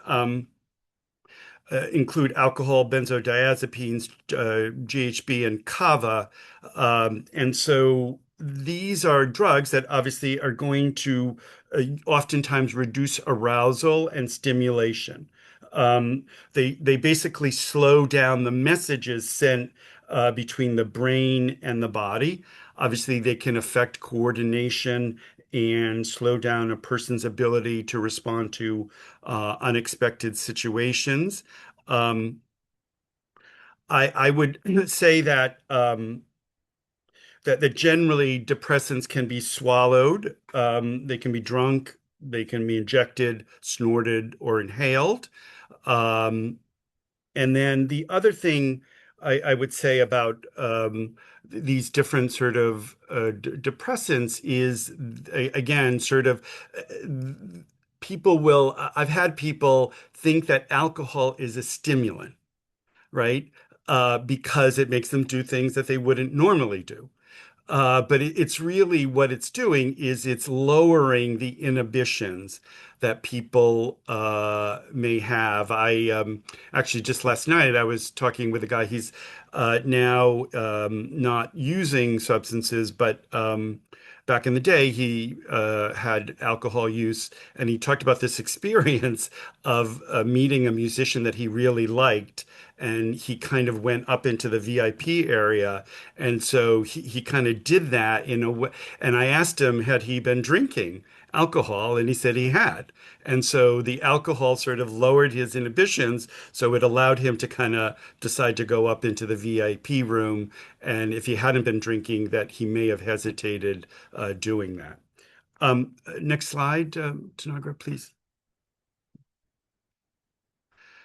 include alcohol, benzodiazepines, GHB, and kava. And so these are drugs that obviously are going to oftentimes reduce arousal and stimulation. They basically slow down the messages sent between the brain and the body. Obviously, they can affect coordination and slow down a person's ability to respond to unexpected situations. Um, I would say that that generally depressants can be swallowed, they can be drunk, they can be injected, snorted, or inhaled. Um, and then the other thing I would say about these different sort of depressants is, again, sort of people will, I've had people think that alcohol is a stimulant, right? Because it makes them do things that they wouldn't normally do. But it's really what it's doing is it's lowering the inhibitions that people may have. I actually just last night I was talking with a guy. He's now not using substances, but back in the day he had alcohol use, and he talked about this experience of meeting a musician that he really liked. And he kind of went up into the VIP area. And so he kind of did that in a way. And I asked him, had he been drinking alcohol? And he said he had. And so the alcohol sort of lowered his inhibitions. So it allowed him to kind of decide to go up into the VIP room. And if he hadn't been drinking, that he may have hesitated doing that. Next slide, Tanagra, please.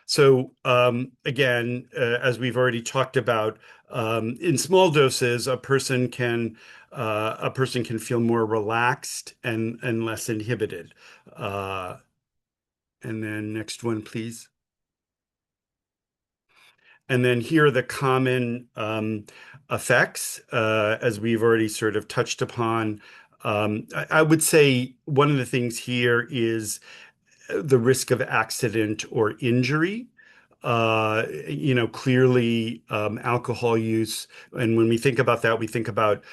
So again, as we've already talked about, in small doses, a person can feel more relaxed and less inhibited. Uh, and then next one, please. And then here are the common effects, as we've already sort of touched upon. I would say one of the things here is the risk of accident or injury. Clearly, alcohol use. And when we think about that, we think about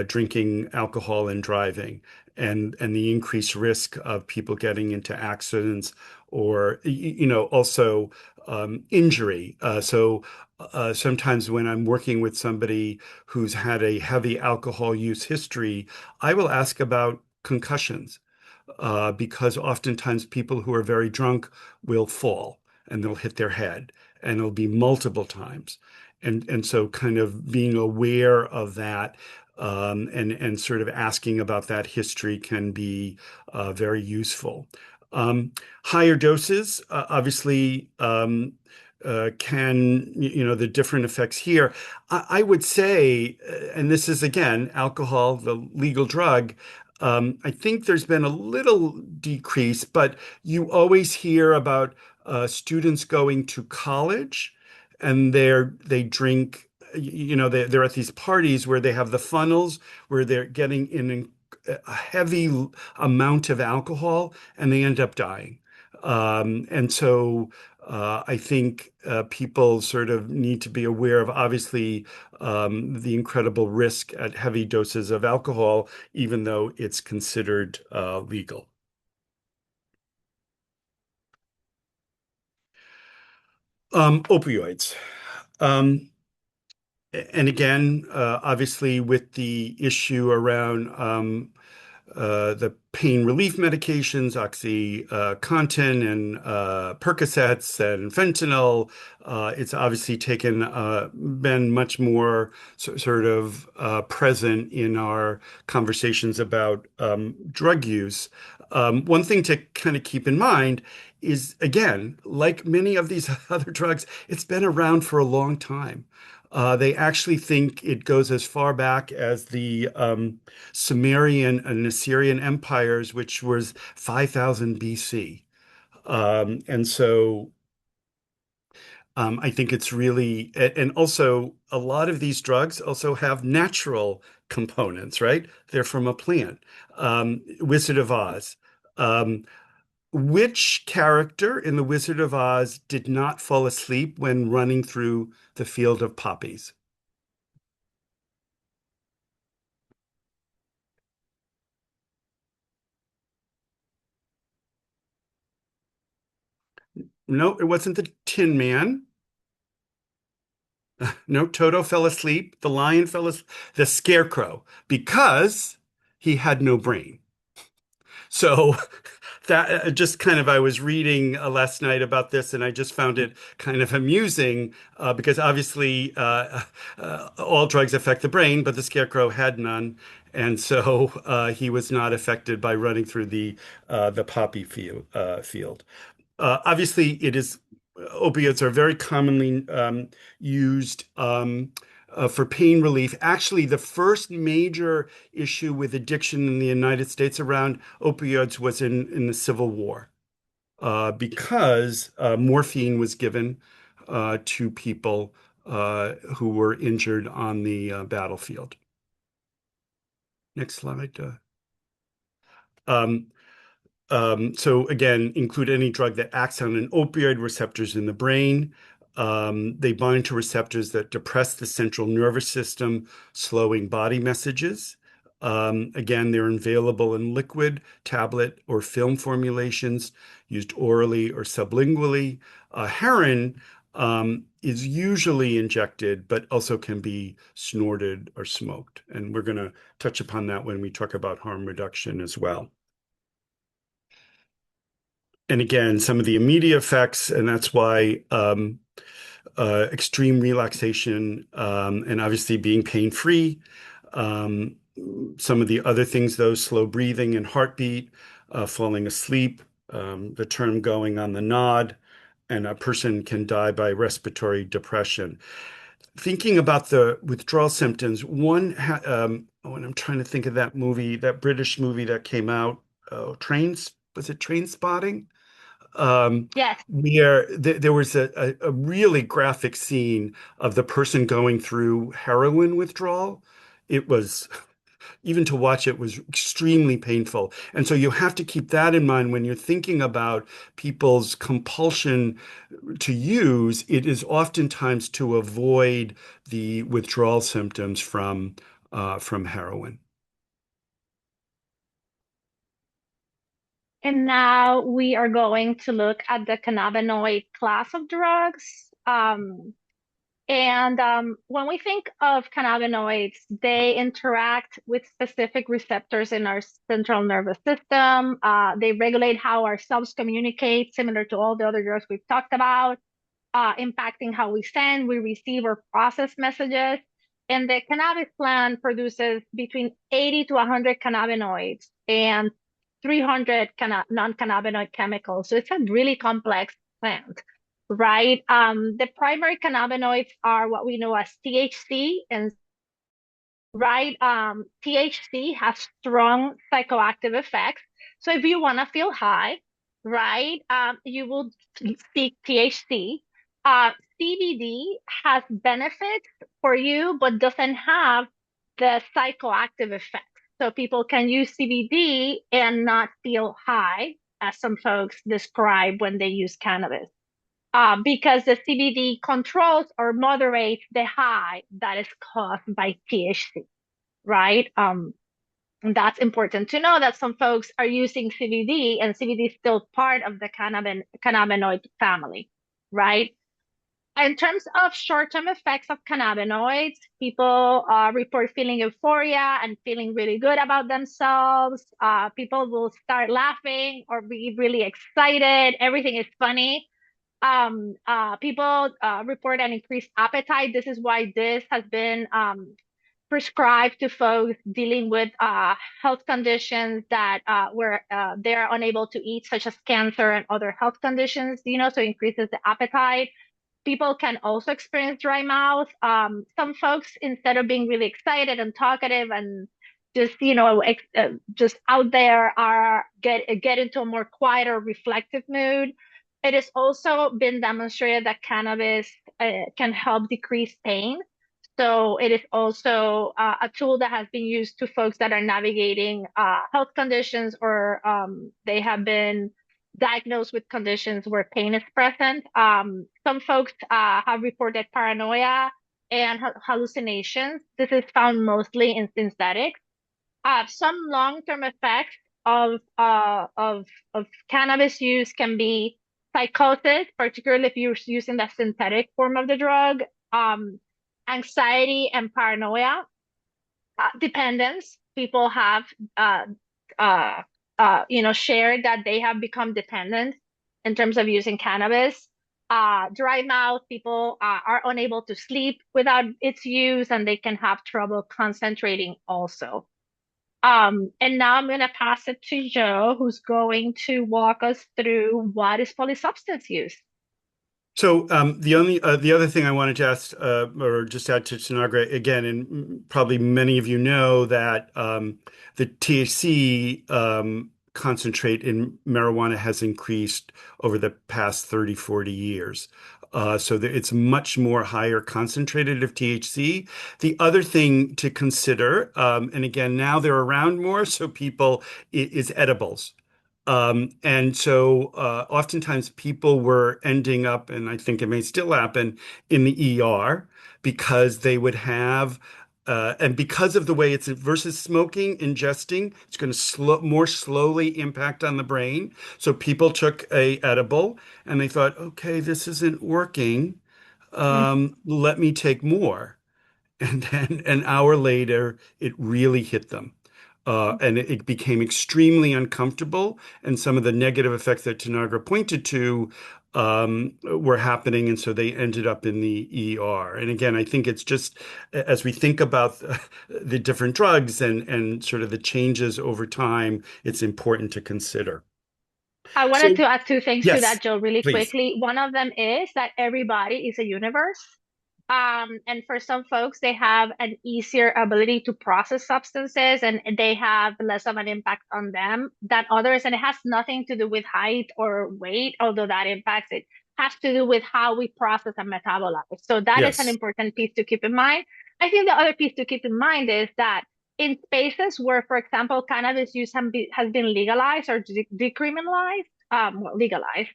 drinking alcohol and driving, and the increased risk of people getting into accidents or, also injury. So sometimes when I'm working with somebody who's had a heavy alcohol use history, I will ask about concussions because oftentimes people who are very drunk will fall and they'll hit their head, and it'll be multiple times. And so kind of being aware of that and sort of asking about that history can be very useful. Um, Higher doses, obviously, the different effects here. I would say, and this is again, alcohol, the legal drug. I think there's been a little decrease, but you always hear about students going to college and they drink, they're at these parties where they have the funnels where they're getting in a heavy amount of alcohol and they end up dying. And so I think people sort of need to be aware of, obviously, the incredible risk at heavy doses of alcohol, even though it's considered legal. Opioids. Um, and again, obviously, with the issue around the pain relief medications, OxyContin and Percocets and fentanyl. It's obviously been much more sort of present in our conversations about drug use. One thing to kind of keep in mind is, again, like many of these other drugs, it's been around for a long time. They actually think it goes as far back as the Sumerian and Assyrian empires, which was 5000 BC. And so I think it's really, and also a lot of these drugs also have natural components, right? They're from a plant. Wizard of Oz. Um, which character in The Wizard of Oz did not fall asleep when running through the field of poppies? No, it wasn't the Tin Man. No, Toto fell asleep. The lion fell asleep. The Scarecrow, because he had no brain. So that just kind of, I was reading last night about this, and I just found it kind of amusing because obviously all drugs affect the brain, but the Scarecrow had none, and so he was not affected by running through the poppy field. Obviously, it is opioids are very commonly used for pain relief. Actually, the first major issue with addiction in the United States around opioids was in the Civil War, because morphine was given to people who were injured on the battlefield. Next slide. Um, so again, include any drug that acts on an opioid receptors in the brain. They bind to receptors that depress the central nervous system, slowing body messages. Again, they're available in liquid, tablet, or film formulations, used orally or sublingually. Heroin is usually injected, but also can be snorted or smoked. And we're going to touch upon that when we talk about harm reduction as well. And again, some of the immediate effects, and that's why extreme relaxation and obviously being pain-free. Um, some of the other things, though, slow breathing and heartbeat, falling asleep, the term going on the nod, and a person can die by respiratory depression. Thinking about the withdrawal symptoms, when I'm trying to think of that movie, that British movie that came out, was it Train Spotting? Yes. Where there was a really graphic scene of the person going through heroin withdrawal. It was, even to watch it was extremely painful. And so you have to keep that in mind when you're thinking about people's compulsion to use. It is oftentimes to avoid the withdrawal symptoms from heroin. And now we are going to look at the cannabinoid class of drugs. And when we think of cannabinoids, they interact with specific receptors in our central nervous system. They regulate how our cells communicate, similar to all the other drugs we've talked about, impacting how we send, we receive, or process messages. And the cannabis plant produces between 80 to 100 cannabinoids and 300 non-cannabinoid chemicals. So it's a really complex plant, right? The primary cannabinoids are what we know as THC and right? THC has strong psychoactive effects. So if you want to feel high, right, you will seek THC. CBD has benefits for you, but doesn't have the psychoactive effects. So people can use CBD and not feel high, as some folks describe when they use cannabis. Because the CBD controls or moderates the high that is caused by THC, right? And that's important to know that some folks are using CBD and CBD is still part of the cannabinoid family, right? In terms of short-term effects of cannabinoids, people report feeling euphoria and feeling really good about themselves. People will start laughing or be really excited. Everything is funny. People report an increased appetite. This is why this has been prescribed to folks dealing with health conditions that where they're unable to eat, such as cancer and other health conditions, so increases the appetite. People can also experience dry mouth. Some folks, instead of being really excited and talkative and just, just out there, are get into a more quieter, reflective mood. It has also been demonstrated that cannabis can help decrease pain. So it is also a tool that has been used to folks that are navigating health conditions or they have been diagnosed with conditions where pain is present. Some folks have reported paranoia and hallucinations. This is found mostly in synthetics. Some long-term effects of, uh, of, of cannabis use can be psychosis, particularly if you're using the synthetic form of the drug, um, anxiety and paranoia, dependence. People have uh, uh, shared that they have become dependent in terms of using cannabis. Dry mouth, people are unable to sleep without its use, and they can have trouble concentrating also. And now I'm going to pass it to Joe, who's going to walk us through what is polysubstance use. So the other thing I wanted to ask or just add to Tanagra again, and probably many of you know that the THC concentrate in marijuana has increased over the past 30, 40 years. So that it's much more higher concentrated of THC. The other thing to consider, and again, now they're around more, so people is edibles. And so oftentimes people were ending up, and I think it may still happen, in the ER because they would have, and because of the way it's versus smoking, ingesting, it's going to more slowly impact on the brain. So people took a edible and they thought, okay, this isn't working. Let me take more. And then an hour later, it really hit them. And it became extremely uncomfortable. And some of the negative effects that Tanagra pointed to were happening. And so they ended up in the ER. And again, I think it's just as we think about the different drugs and sort of the changes over time, it's important to consider. I wanted So, to add two things to yes, that, Joe, really please. quickly. One of them is that everybody is a universe. And for some folks, they have an easier ability to process substances and they have less of an impact on them than others. And it has nothing to do with height or weight, although that impacts it, has to do with how we process and metabolize. So that is an Yes. important piece to keep in mind. I think the other piece to keep in mind is that in spaces where, for example, cannabis use has been legalized or decriminalized, legalized,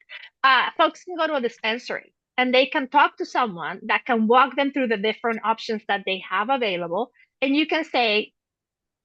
folks can go to a dispensary and they can talk to someone that can walk them through the different options that they have available. And you can say,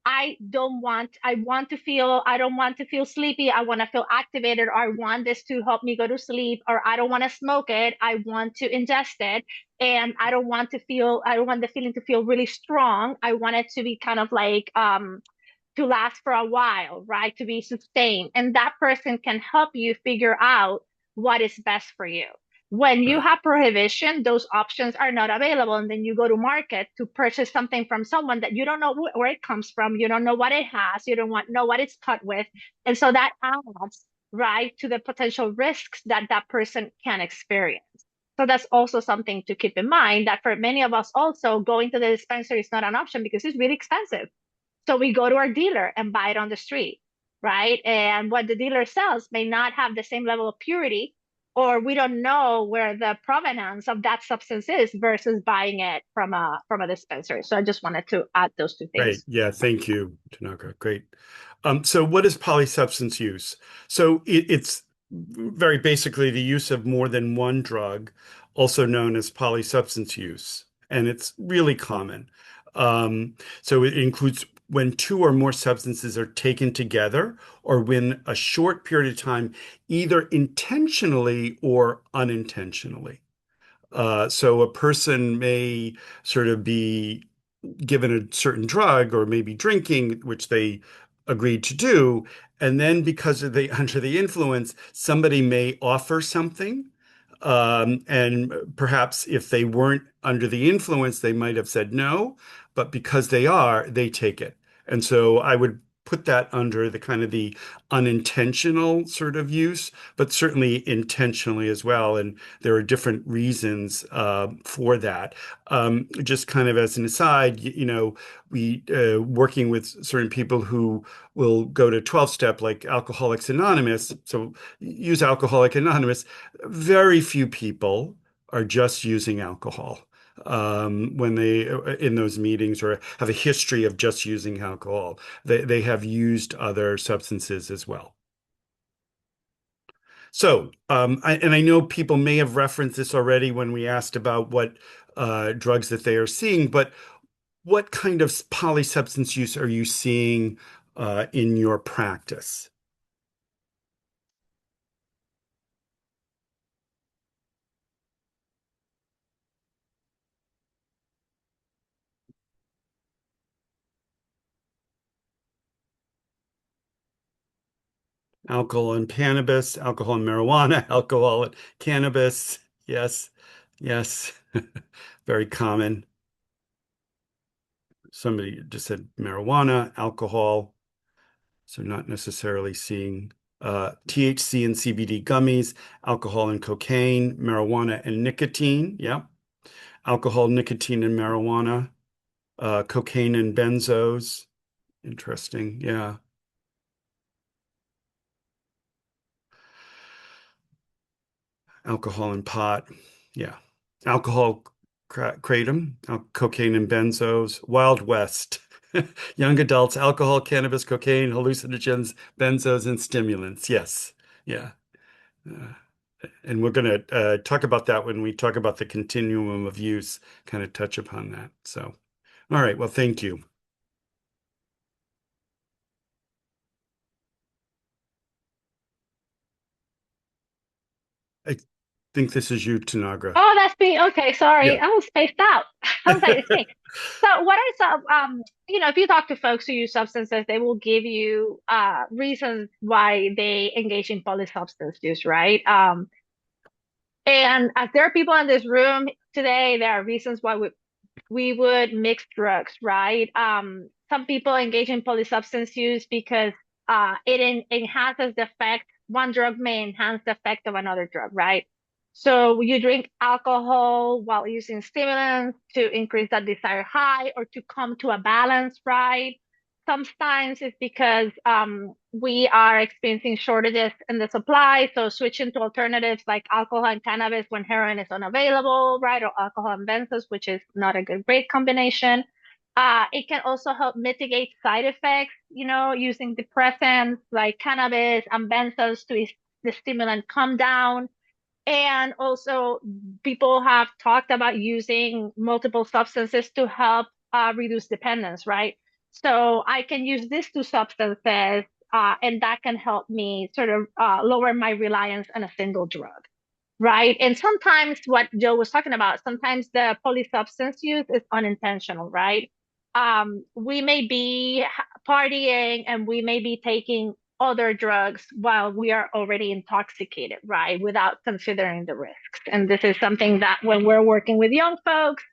I don't want to feel sleepy. I want to feel activated, or I want this to help me go to sleep, or I don't want to smoke it. I want to ingest it. And I don't want the feeling to feel really strong. I want it to be kind of like, to last for a while, right? To be sustained. And that person can help you figure out what is best for you. When you Right. have prohibition, those options are not available. And then you go to market to purchase something from someone that you don't know where it comes from. You don't know what it has. You don't know what it's cut with. And so that adds, right, to the potential risks that that person can experience. So that's also something to keep in mind that for many of us also going to the dispensary is not an option because it's really expensive. So we go to our dealer and buy it on the street, right? And what the dealer sells may not have the same level of purity, or we don't know where the provenance of that substance is versus buying it from a dispensary. So I just wanted to add those two Great. things. Yeah, thank you, Tanaka. Great. So what is polysubstance use? So it's very basically the use of more than one drug, also known as polysubstance use. And it's really common. So it includes when two or more substances are taken together or when a short period of time, either intentionally or unintentionally. So a person may sort of be given a certain drug or maybe drinking, which they agreed to do. And then because of the under the influence, somebody may offer something. And perhaps if they weren't under the influence, they might have said no, but because they are, they take it. And so I would put that under the kind of the unintentional sort of use, but certainly intentionally as well. And there are different reasons for that. Just kind of as an aside, we working with certain people who will go to 12-step like Alcoholics Anonymous. So use Alcoholic Anonymous. Very few people are just using alcohol when they in those meetings or have a history of just using alcohol. They have used other substances as well. So, and I know people may have referenced this already when we asked about what drugs that they are seeing, but what kind of polysubstance use are you seeing in your practice? Alcohol and cannabis, alcohol and marijuana, alcohol and cannabis. Yes, yes, very common. Somebody just said marijuana, alcohol, so not necessarily seeing THC and CBD gummies, alcohol and cocaine, marijuana and nicotine. Yeah, alcohol, nicotine, and marijuana, cocaine and benzos. Interesting. Yeah. Alcohol and pot. Yeah. Alcohol, kratom, cocaine and benzos, Wild West. Young adults, alcohol, cannabis, cocaine, hallucinogens, benzos, and stimulants. Yes. Yeah. Uh, and we're going to talk about that when we talk about the continuum of use, kind of touch upon that. So, all right. Well, thank you. I think this is you, Tanagra. Oh, that's me. Okay, sorry. Yeah. I was spaced out. I was like, it's me. So what I saw, if you talk to folks who use substances, they will give you reasons why they engage in polysubstance use, right? And as there are people in this room today, there are reasons why we would mix drugs, right? Some people engage in polysubstance use because enhances the effect. One drug may enhance the effect of another drug, right? So you drink alcohol while using stimulants to increase that desired high or to come to a balance, right? Sometimes it's because we are experiencing shortages in the supply, so switching to alternatives like alcohol and cannabis when heroin is unavailable, right? Or alcohol and benzos, which is not a great combination. It can also help mitigate side effects, using depressants like cannabis and benzos to the stimulant come down. And also, people have talked about using multiple substances to help reduce dependence, right? So I can use these two substances, and that can help me sort of lower my reliance on a single drug, right? And sometimes what Joe was talking about, sometimes the polysubstance use is unintentional, right? We may be partying and we may be taking other drugs while we are already intoxicated, right? Without considering the risks. And this is something that when we're working with young folks,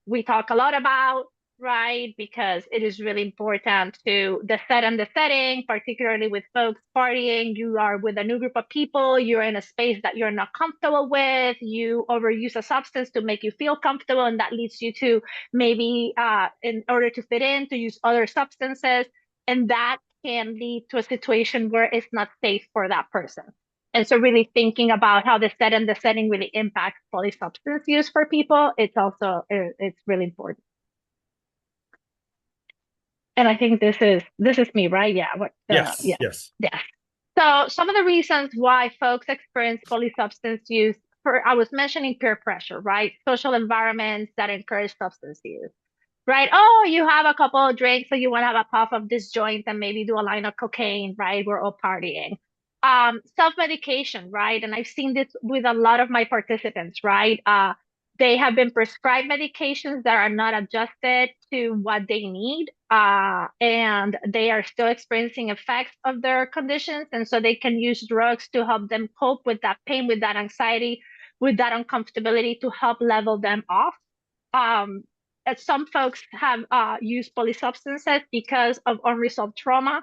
we talk a lot about, right? Because it is really important to the set and the setting, particularly with folks partying. You are with a new group of people, you're in a space that you're not comfortable with, you overuse a substance to make you feel comfortable, and that leads you to maybe, in order to fit in, to use other substances. And that can lead to a situation where it's not safe for that person. And so really thinking about how the set and the setting really impacts polysubstance use for people, it's really important. And I think this is me, right? Yeah. Yes. Yeah. Yes. Yeah. So some of the reasons why folks experience polysubstance use, I was mentioning peer pressure, right? Social environments that encourage substance use, right? Oh, you have a couple of drinks, so you want to have a puff of this joint and maybe do a line of cocaine, right? We're all partying. Self-medication, right? And I've seen this with a lot of my participants, right? They have been prescribed medications that are not adjusted to what they need, and they are still experiencing effects of their conditions. And so they can use drugs to help them cope with that pain, with that anxiety, with that uncomfortability to help level them off. Um, some folks have used polysubstances because of unresolved trauma,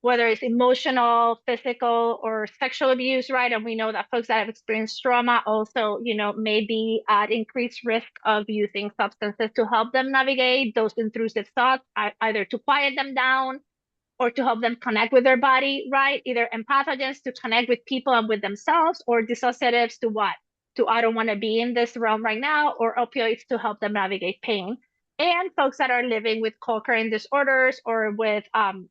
whether it's emotional, physical, or sexual abuse, right? And we know that folks that have experienced trauma also, may be at increased risk of using substances to help them navigate those intrusive thoughts, either to quiet them down or to help them connect with their body, right? Either empathogens to connect with people and with themselves, or dissociatives to what? To I don't want to be in this realm right now, or opioids to help them navigate pain. And folks that are living with co-occurring disorders or with,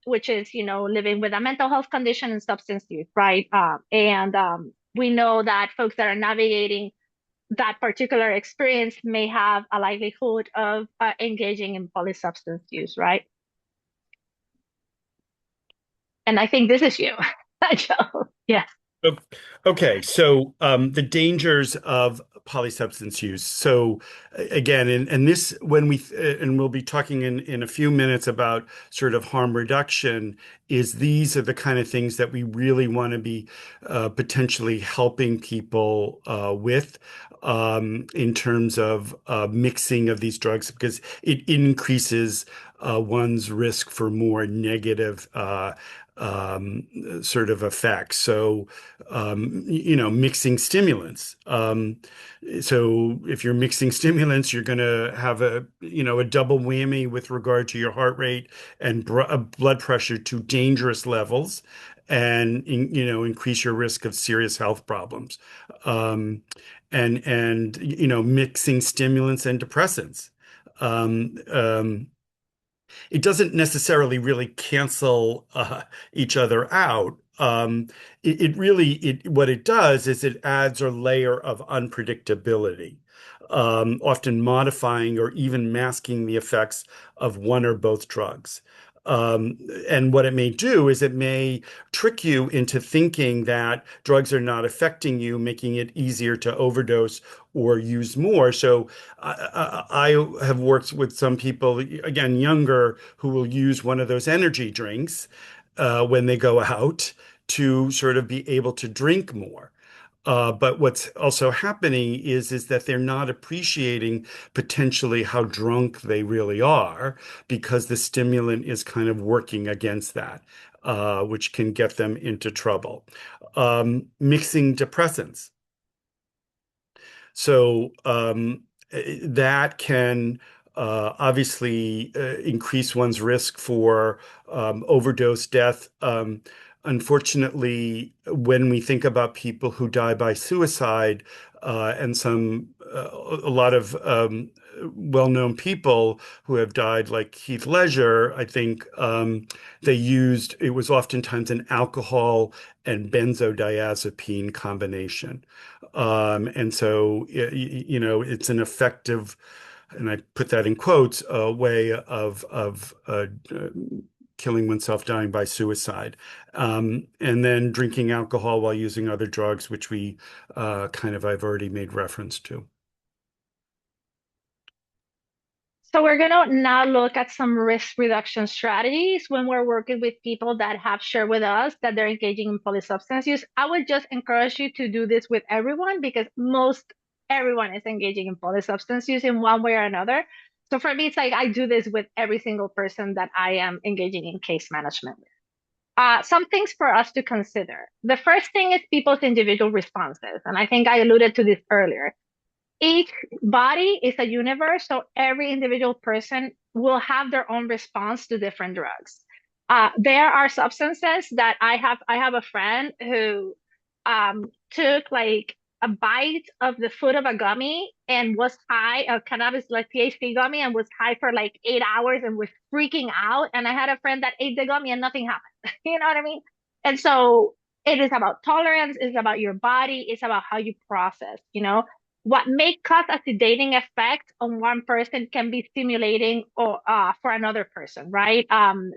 which is, living with a mental health condition and substance use, right? And we know that folks that are navigating that particular experience may have a likelihood of engaging in polysubstance use, right? And I think this is you, Joe. Yes. O- Okay, so the dangers of polysubstance use. So again, and this when and we'll be talking in a few minutes about sort of harm reduction, is these are the kind of things that we really want to be potentially helping people with in terms of mixing of these drugs because it increases one's risk for more negative sort of effects. So mixing stimulants. So if you're mixing stimulants, you're going to have a double whammy with regard to your heart rate and blood pressure to dangerous levels and, increase your risk of serious health problems. Um, and mixing stimulants and depressants. Um, um, it doesn't necessarily really cancel each other out. It really what it does is it adds a layer of unpredictability, often modifying or even masking the effects of one or both drugs. Um, and what it may do is it may trick you into thinking that drugs are not affecting you, making it easier to overdose or use more. So I have worked with some people, again, younger, who will use one of those energy drinks when they go out to sort of be able to drink more. But what's also happening is that they're not appreciating potentially how drunk they really are because the stimulant is kind of working against that, which can get them into trouble. Mixing depressants. So that can obviously increase one's risk for overdose death. Unfortunately, when we think about people who die by suicide, and a lot of well-known people who have died, like Heath Ledger, I think it was oftentimes an alcohol and benzodiazepine combination. And so, it's an effective, and I put that in quotes, a way of killing oneself, dying by suicide. And then drinking alcohol while using other drugs, which I've already made reference to. So we're going to now look at some risk reduction strategies when we're working with people that have shared with us that they're engaging in polysubstance use. I would just encourage you to do this with everyone because most everyone is engaging in polysubstance use in one way or another. So for me, it's like I do this with every single person that I am engaging in case management with. Some things for us to consider. The first thing is people's individual responses. And I think I alluded to this earlier. Each body is a universe, so every individual person will have their own response to different drugs. There are substances that I have a friend who took like a bite of the foot of a gummy and was high, a cannabis like THC gummy, and was high for like 8 hours and was freaking out. And I had a friend that ate the gummy and nothing happened. You know what I mean? And so it is about tolerance, it's about your body, it's about how you process, what may cause a sedating effect on one person can be stimulating or for another person, right?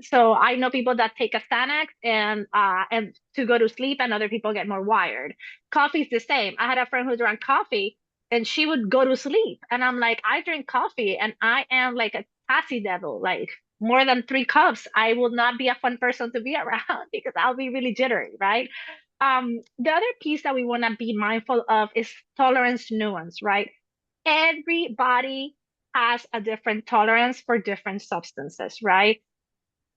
So I know people that take a Xanax and to go to sleep, and other people get more wired. Coffee is the same. I had a friend who drank coffee, and she would go to sleep, and I'm like, I drink coffee, and I am like a taxi devil, like more than 3 cups. I will not be a fun person to be around because I'll be really jittery, right? The other piece that we want to be mindful of is tolerance nuance, right? Everybody has a different tolerance for different substances, right?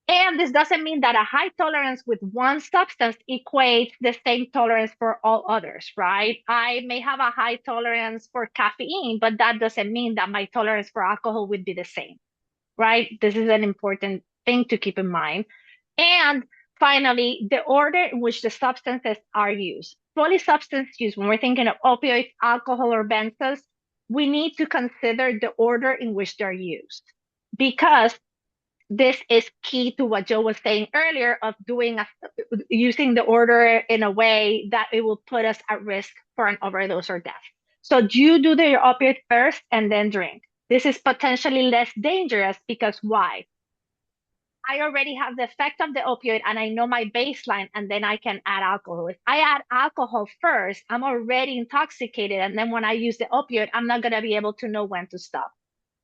And this doesn't mean that a high tolerance with one substance equates the same tolerance for all others, right? I may have a high tolerance for caffeine, but that doesn't mean that my tolerance for alcohol would be the same, right? This is an important thing to keep in mind. And finally, the order in which the substances are used. Polysubstance use, when we're thinking of opioids, alcohol, or benzos, we need to consider the order in which they're used because this is key to what Joe was saying earlier of using the order in a way that it will put us at risk for an overdose or death. So you do the opioid first and then drink. This is potentially less dangerous because why? I already have the effect of the opioid and I know my baseline, and then I can add alcohol. If I add alcohol first, I'm already intoxicated. And then when I use the opioid, I'm not going to be able to know when to stop.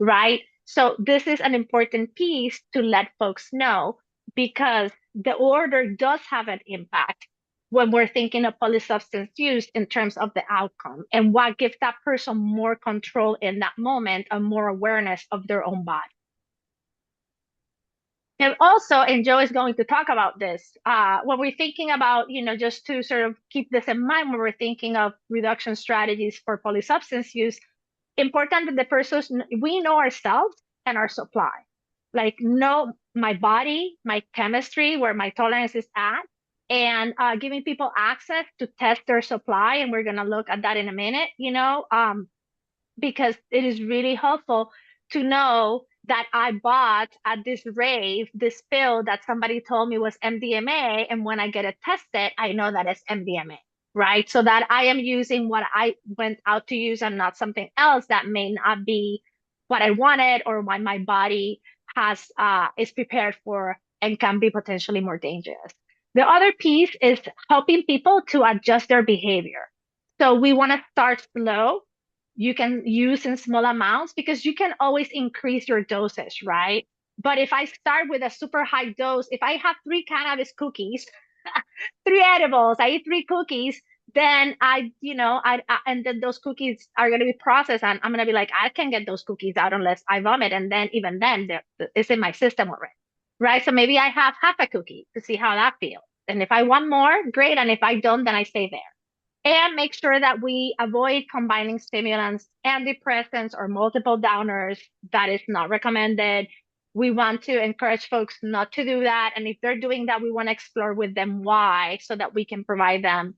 Right. So this is an important piece to let folks know, because the order does have an impact when we're thinking of polysubstance use in terms of the outcome and what gives that person more control in that moment and more awareness of their own body. And also, and Joe is going to talk about this, when we're thinking about, just to sort of keep this in mind when we're thinking of reduction strategies for polysubstance use, important that the person, we know ourselves and our supply. Like, know my body, my chemistry, where my tolerance is at, and giving people access to test their supply. And we're going to look at that in a minute, because it is really helpful to know that I bought at this rave this pill that somebody told me was MDMA, and when I get it tested, I know that it's MDMA, right? So that I am using what I went out to use and not something else that may not be what I wanted or what my body has is prepared for and can be potentially more dangerous. The other piece is helping people to adjust their behavior. So we want to start slow. You can use in small amounts because you can always increase your dosage, right? But if I start with a super high dose, if I have three cannabis cookies, three edibles, I eat three cookies, then and then those cookies are going to be processed, and I'm going to be like, I can't get those cookies out unless I vomit. And then even then, it's in my system already, right? So maybe I have half a cookie to see how that feels. And if I want more, great. And if I don't, then I stay there, and make sure that we avoid combining stimulants and depressants or multiple downers. That is not recommended. We want to encourage folks not to do that. And if they're doing that, we want to explore with them why, so that we can provide them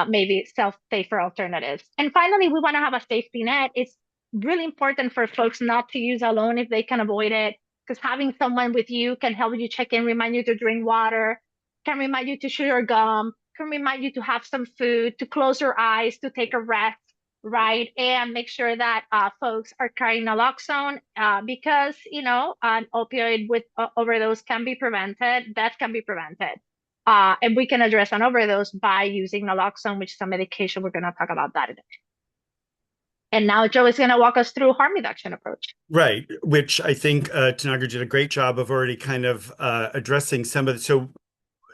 maybe safer alternatives. And finally, we want to have a safety net. It's really important for folks not to use alone if they can avoid it, because having someone with you can help you check in, remind you to drink water, can remind you to chew your gum, can remind you to have some food, to close your eyes, to take a rest, right? And make sure that folks are carrying naloxone, because, an opioid with overdose can be prevented. That can be prevented. And we can address an overdose by using naloxone, which is a medication. We're going to talk about that in a minute. And now Joe is going to walk us through harm reduction approach. Right, which I think Tanagra did a great job of already kind of addressing some of the, so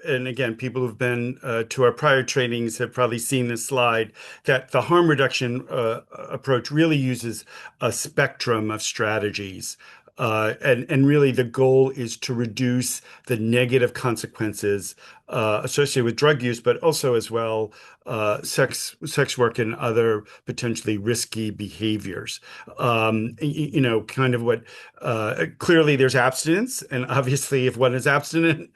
and again, people who've been to our prior trainings have probably seen this slide, that the harm reduction approach really uses a spectrum of strategies. And really the goal is to reduce the negative consequences associated with drug use, but also as well sex work and other potentially risky behaviors. Kind of what clearly there's abstinence, and obviously if one is abstinent,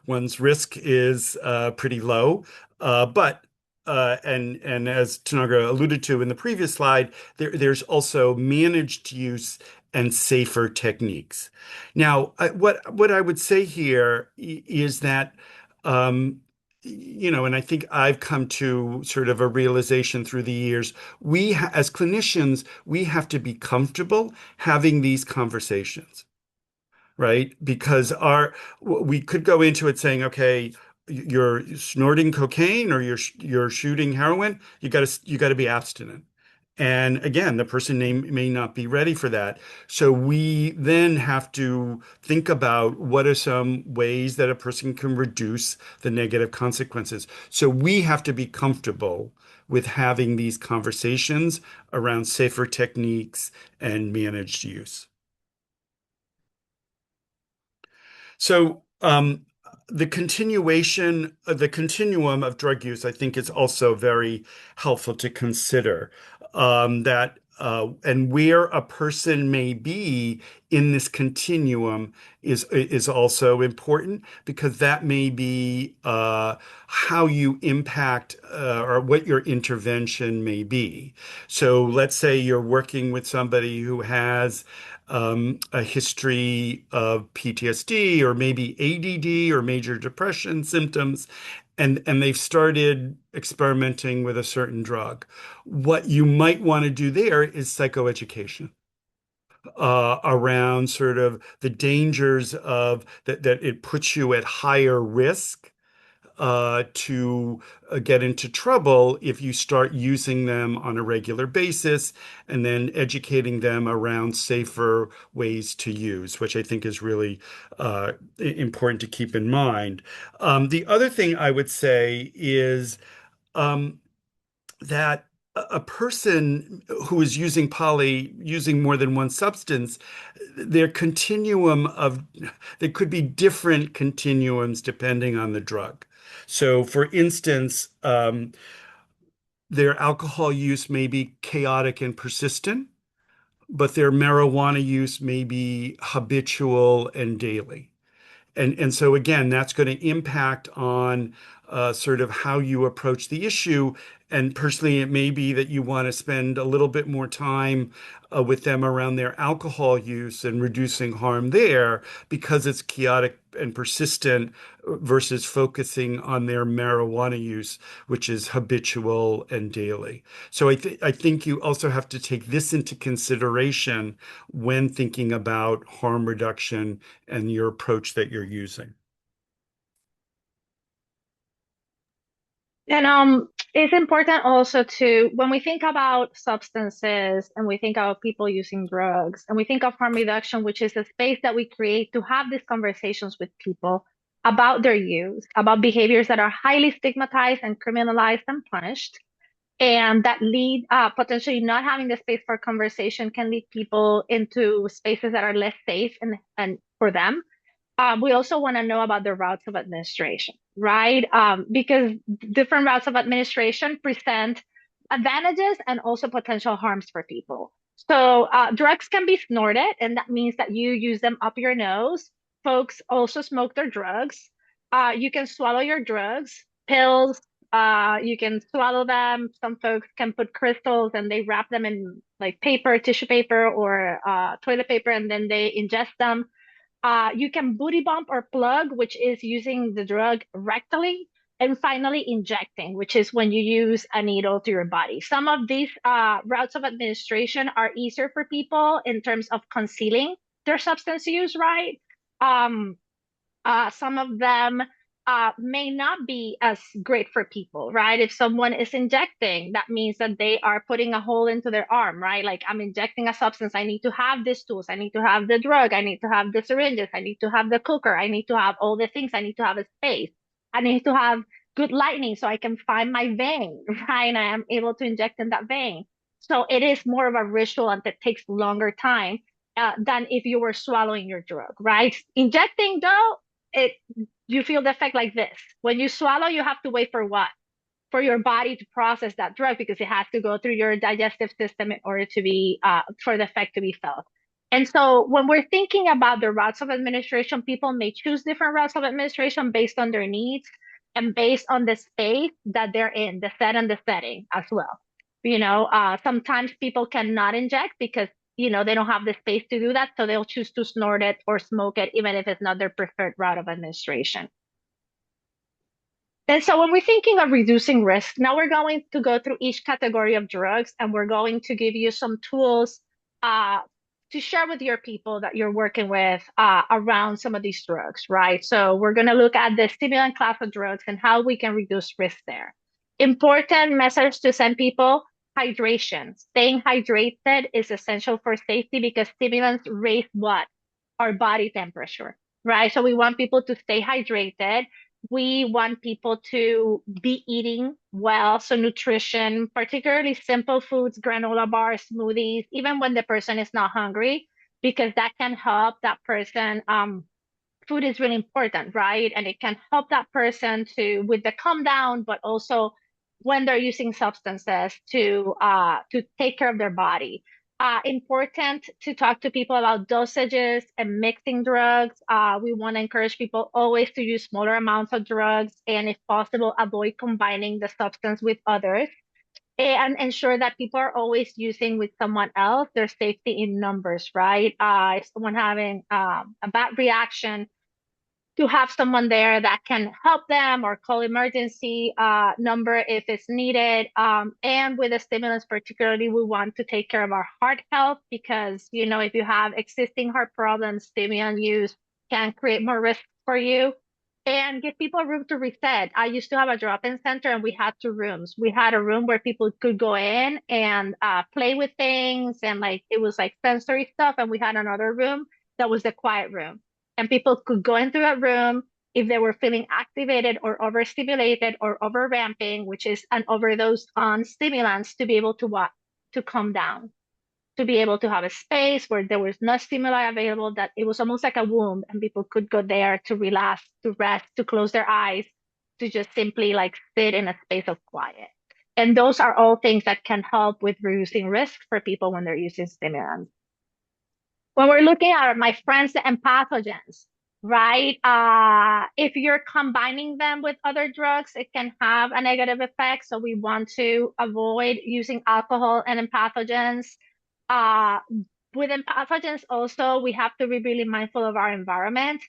one's risk is pretty low. And as Tanagra alluded to in the previous slide, there's also managed use and safer techniques. Now, what I would say here is that, and I think I've come to sort of a realization through the years, as clinicians, we have to be comfortable having these conversations, right? Because we could go into it saying, okay, you're snorting cocaine or you're shooting heroin, you got to be abstinent. And again, the person may not be ready for that. So we then have to think about what are some ways that a person can reduce the negative consequences. So we have to be comfortable with having these conversations around safer techniques and managed use. So, the continuum of drug use, I think, is also very helpful to consider. And where a person may be in this continuum is also important, because that may be how you impact or what your intervention may be. So let's say you're working with somebody who has a history of PTSD or maybe ADD or major depression symptoms, and they've started experimenting with a certain drug. What you might want to do there is psychoeducation. around sort of the dangers of that it puts you at higher risk to get into trouble if you start using them on a regular basis, and then educating them around safer ways to use, which I think is really important to keep in mind. The other thing I would say is um, that a person who is using more than one substance, their continuum of, there could be different continuums depending on the drug. So, for instance, their alcohol use may be chaotic and persistent, but their marijuana use may be habitual and daily. And so again, that's going to impact on sort of how you approach the issue. And personally, it may be that you want to spend a little bit more time with them around their alcohol use and reducing harm there because it's chaotic and persistent versus focusing on their marijuana use, which is habitual and daily. So I think you also have to take this into consideration when thinking about harm reduction and your approach that you're using. And it's important also to, when we think about substances and we think about people using drugs and we think of harm reduction, which is a space that we create to have these conversations with people about their use, about behaviors that are highly stigmatized and criminalized and punished, and that lead potentially not having the space for conversation can lead people into spaces that are less safe and for them. We also want to know about the routes of administration, right? Because different routes of administration present advantages and also potential harms for people. So drugs can be snorted, and that means that you use them up your nose. Folks also smoke their drugs. You can swallow your drugs, pills. You can swallow them. Some folks can put crystals and they wrap them in like paper, tissue paper, or toilet paper, and then they ingest them. You can booty bump or plug, which is using the drug rectally. And finally, injecting, which is when you use a needle to your body. Some of these routes of administration are easier for people in terms of concealing their substance use, right? Um, some of them may not be as great for people, right? If someone is injecting, that means that they are putting a hole into their arm, right? Like I'm injecting a substance. I need to have these tools. I need to have the drug. I need to have the syringes. I need to have the cooker. I need to have all the things. I need to have a space. I need to have good lighting so I can find my vein, right? And I am able to inject in that vein. So it is more of a ritual and that takes longer time than if you were swallowing your drug, right? Injecting, though, it you feel the effect like this. When you swallow, you have to wait for what? For your body to process that drug because it has to go through your digestive system in order to be for the effect to be felt. And so when we're thinking about the routes of administration, people may choose different routes of administration based on their needs and based on the space that they're in, the set and the setting as well. Sometimes people cannot inject because they don't have the space to do that, so they'll choose to snort it or smoke it, even if it's not their preferred route of administration. And so when we're thinking of reducing risk, now we're going to go through each category of drugs and we're going to give you some tools uh, to share with your people that you're working with around some of these drugs, right? So we're going to look at the stimulant class of drugs and how we can reduce risk there. Important message to send people: hydration. Staying hydrated is essential for safety because stimulants raise what? Our body temperature, right? So we want people to stay hydrated. We want people to be eating well. So nutrition, particularly simple foods, granola bars, smoothies, even when the person is not hungry, because that can help that person. Food is really important, right? And it can help that person to with the calm down, but also when they're using substances to take care of their body. Important to talk to people about dosages and mixing drugs. We want to encourage people always to use smaller amounts of drugs and, if possible, avoid combining the substance with others and ensure that people are always using with someone else. There's safety in numbers, right? If someone having a bad reaction, to have someone there that can help them or call emergency number if it's needed. And with the stimulants, particularly, we want to take care of our heart health because, if you have existing heart problems, stimulant use can create more risk for you. And give people room to reset. I used to have a drop-in center and we had two rooms. We had a room where people could go in and play with things and like it was like sensory stuff. And we had another room that was the quiet room. And people could go into a room if they were feeling activated or overstimulated or over ramping, which is an overdose on stimulants, to be able to what? To calm down, to be able to have a space where there was no stimuli available, that it was almost like a womb and people could go there to relax, to rest, to close their eyes, to just simply like sit in a space of quiet. And those are all things that can help with reducing risk for people when they're using stimulants. When we're looking at my friends and pathogens, right? If you're combining them with other drugs, it can have a negative effect. So we want to avoid using alcohol and pathogens. Uh, Within pathogens, also, we have to be really mindful of our environment.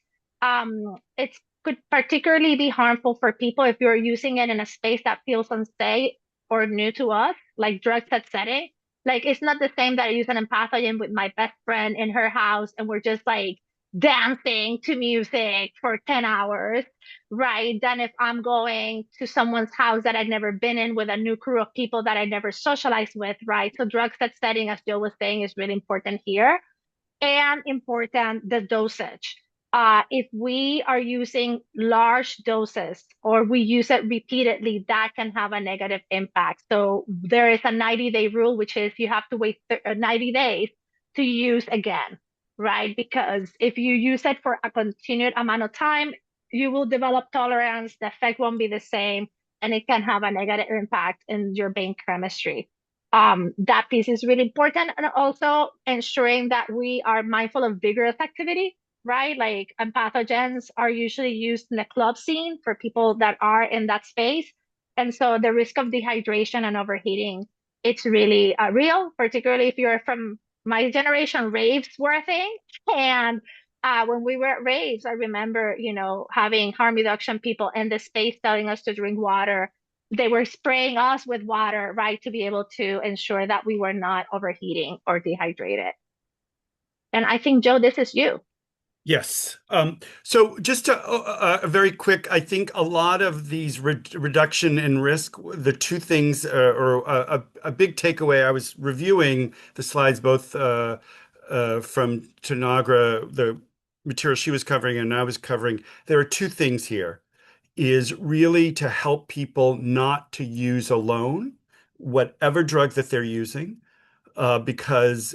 It could particularly be harmful for people if you're using it in a space that feels unsafe or new to us, like drug set setting. Like it's not the same that I use an pathogen with my best friend in her house and we're just like dancing to music for 10 hours, right? Than if I'm going to someone's house that I'd never been in with a new crew of people that I never socialized with, right? So drug set setting, as Joe was saying, is really important here and important the dosage. If we are using large doses or we use it repeatedly, that can have a negative impact. So there is a 90-day rule, which is you have to wait 90 days to use again, right? Because if you use it for a continued amount of time, you will develop tolerance, the effect won't be the same, and it can have a negative impact in your brain chemistry. That piece is really important. And also ensuring that we are mindful of vigorous activity, right? Like pathogens are usually used in the club scene for people that are in that space. And so the risk of dehydration and overheating, it's really real, particularly if you're from my generation, raves were a thing. And when we were at raves, I remember, having harm reduction people in the space telling us to drink water. They were spraying us with water, right, to be able to ensure that we were not overheating or dehydrated. And I think, Joe, this is you. Yes. So just a very quick, I think a lot of these reduction in risk, the two things, or a big takeaway, I was reviewing the slides both from Tanagra, the material she was covering and I was covering. There are two things here, is really to help people not to use alone whatever drug that they're using because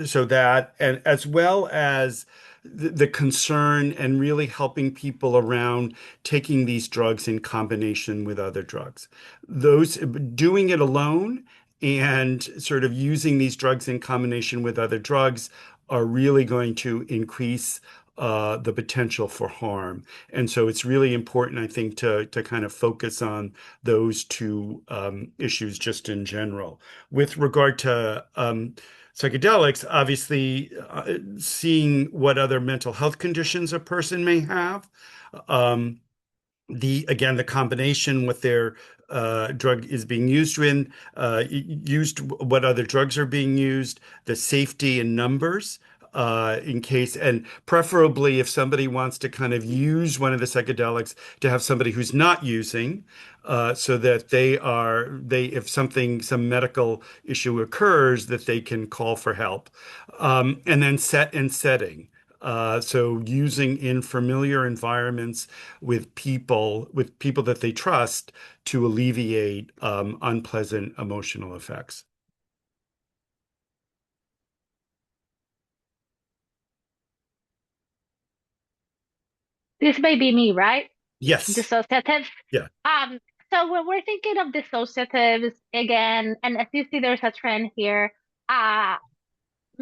so that and as well as the concern and really helping people around taking these drugs in combination with other drugs. Those doing it alone and sort of using these drugs in combination with other drugs are really going to increase the potential for harm. And so it's really important, I think, to kind of focus on those two issues just in general. With regard to psychedelics, obviously, seeing what other mental health conditions a person may have. Um, the combination what their drug is being used in, used what other drugs are being used, the safety in numbers. In case, and preferably if somebody wants to kind of use one of the psychedelics, to have somebody who's not using, so that if some medical issue occurs, that they can call for help. And then set and setting. So using in familiar environments with people that they trust to alleviate unpleasant emotional effects. This may be me, right? Yes. Dissociative. Yeah. Um, so when we're thinking of dissociatives again, and as you see, there's a trend here. Uh,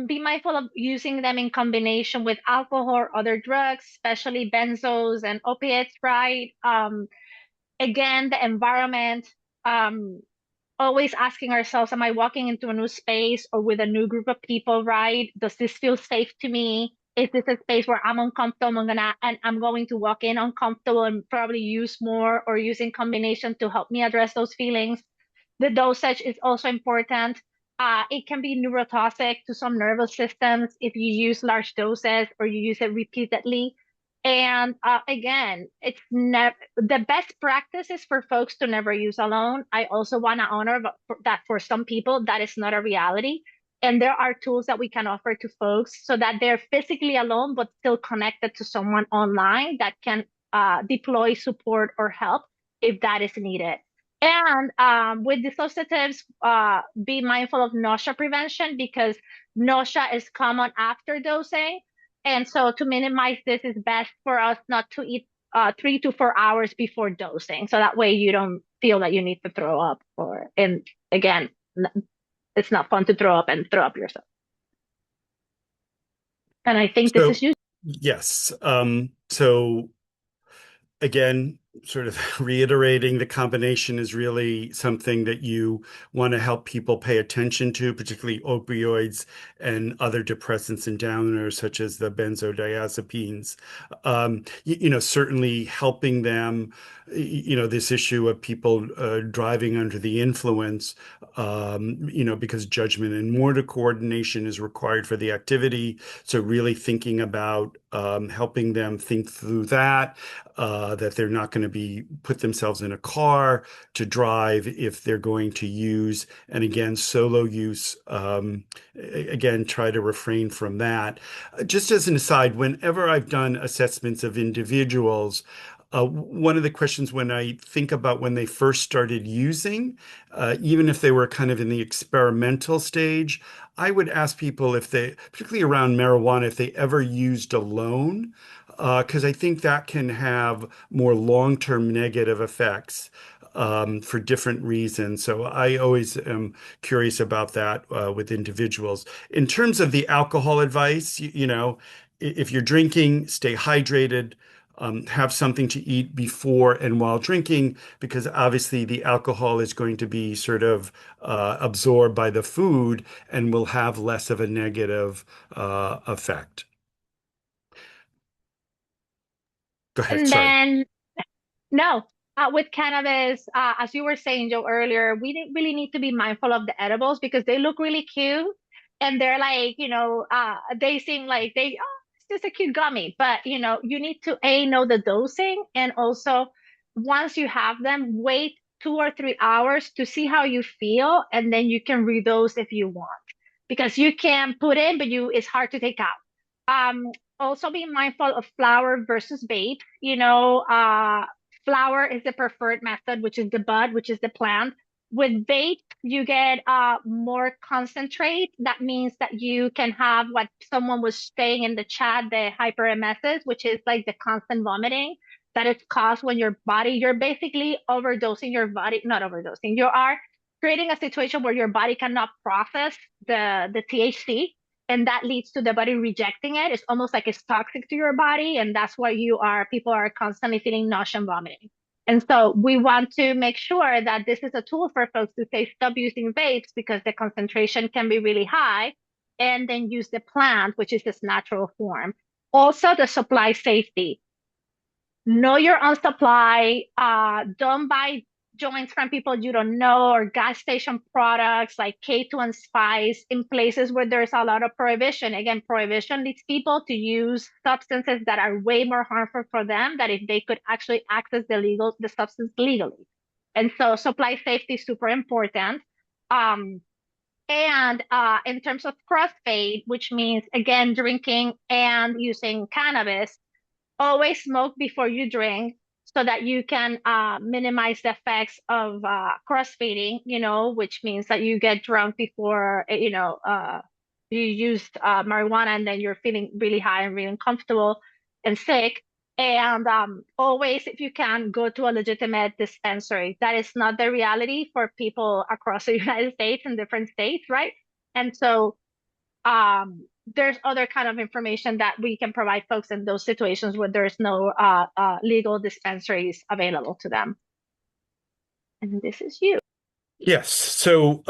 be mindful of using them in combination with alcohol or other drugs, especially benzos and opiates, right? Again, the environment. Um, Always asking ourselves, am I walking into a new space or with a new group of people, right? Does this feel safe to me? Is this a space where I'm uncomfortable? I'm going to walk in uncomfortable and probably use more or use in combination to help me address those feelings. The dosage is also important. It can be neurotoxic to some nervous systems if you use large doses or you use it repeatedly. And again, it's never the best practice is for folks to never use alone. I also want to honor that for some people, that is not a reality. And there are tools that we can offer to folks so that they're physically alone, but still connected to someone online that can deploy support or help if that is needed. And with dissociatives, be mindful of nausea prevention because nausea is common after dosing. And so to minimize this, it's best for us not to eat 3 to 4 hours before dosing. So that way you don't feel that you need to throw up and again, it's not fun to throw up and throw up yourself. And I think this So, is useful. yes. So again, sort of reiterating, the combination is really something that you want to help people pay attention to, particularly opioids and other depressants and downers, such as the benzodiazepines. Certainly helping them, this issue of people driving under the influence, because judgment and motor coordination is required for the activity. So really thinking about helping them think through that they're not going to be put themselves in a car to drive if they're going to use, and again, solo use, again, try to refrain from that. Just as an aside, whenever I've done assessments of individuals, one of the questions when I think about when they first started using, even if they were kind of in the experimental stage, I would ask people if they, particularly around marijuana, if they ever used alone, because I think that can have more long-term negative effects for different reasons. So I always am curious about that with individuals. In terms of the alcohol advice, if you're drinking, stay hydrated. Have something to eat before and while drinking, because obviously the alcohol is going to be sort of absorbed by the food and will have less of a negative effect. Go ahead. And Sorry. then no, with cannabis, as you were saying, Joe, earlier, we didn't really need to be mindful of the edibles because they look really cute and they're like, they seem like it's just a cute gummy. But, you need to know the dosing and also once you have them, wait 2 or 3 hours to see how you feel and then you can redose if you want because you can put in, but it's hard to take out. Also be mindful of flower versus vape. Flower is the preferred method, which is the bud, which is the plant. With vape, you get more concentrate. That means that you can have what someone was saying in the chat, the hyperemesis, which is like the constant vomiting that is caused when you're basically overdosing your body, not overdosing. You are creating a situation where your body cannot process the THC and that leads to the body rejecting it. It's almost like it's toxic to your body, and that's why people are constantly feeling nausea and vomiting. And so we want to make sure that this is a tool for folks to say stop using vapes because the concentration can be really high, and then use the plant, which is its natural form. Also, the supply safety. Know your own supply. Don't buy joints from people you don't know or gas station products like K2 and Spice in places where there's a lot of prohibition. Again, prohibition leads people to use substances that are way more harmful for them than if they could actually access the substance legally. And so supply safety is super important. Um, and in terms of crossfade, which means again drinking and using cannabis, always smoke before you drink so that you can minimize the effects of crossfading, which means that you get drunk before, you used marijuana and then you're feeling really high and really uncomfortable and sick. And always, if you can, go to a legitimate dispensary. That is not the reality for people across the United States and different states, right? And so there's other kind of information that we can provide folks in those situations where there's no legal dispensaries available to them. And this is you. Yes. So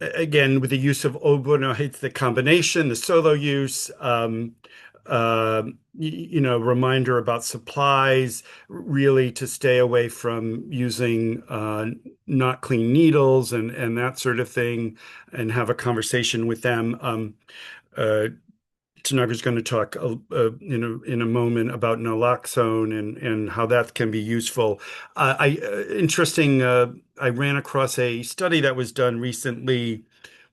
again, with the use of opioids, the combination, the solo use, reminder about supplies, really to stay away from using not clean needles and that sort of thing, and have a conversation with them. Uh, Tanaga's going to talk, in a moment about naloxone and how that can be useful. Interesting. I ran across a study that was done recently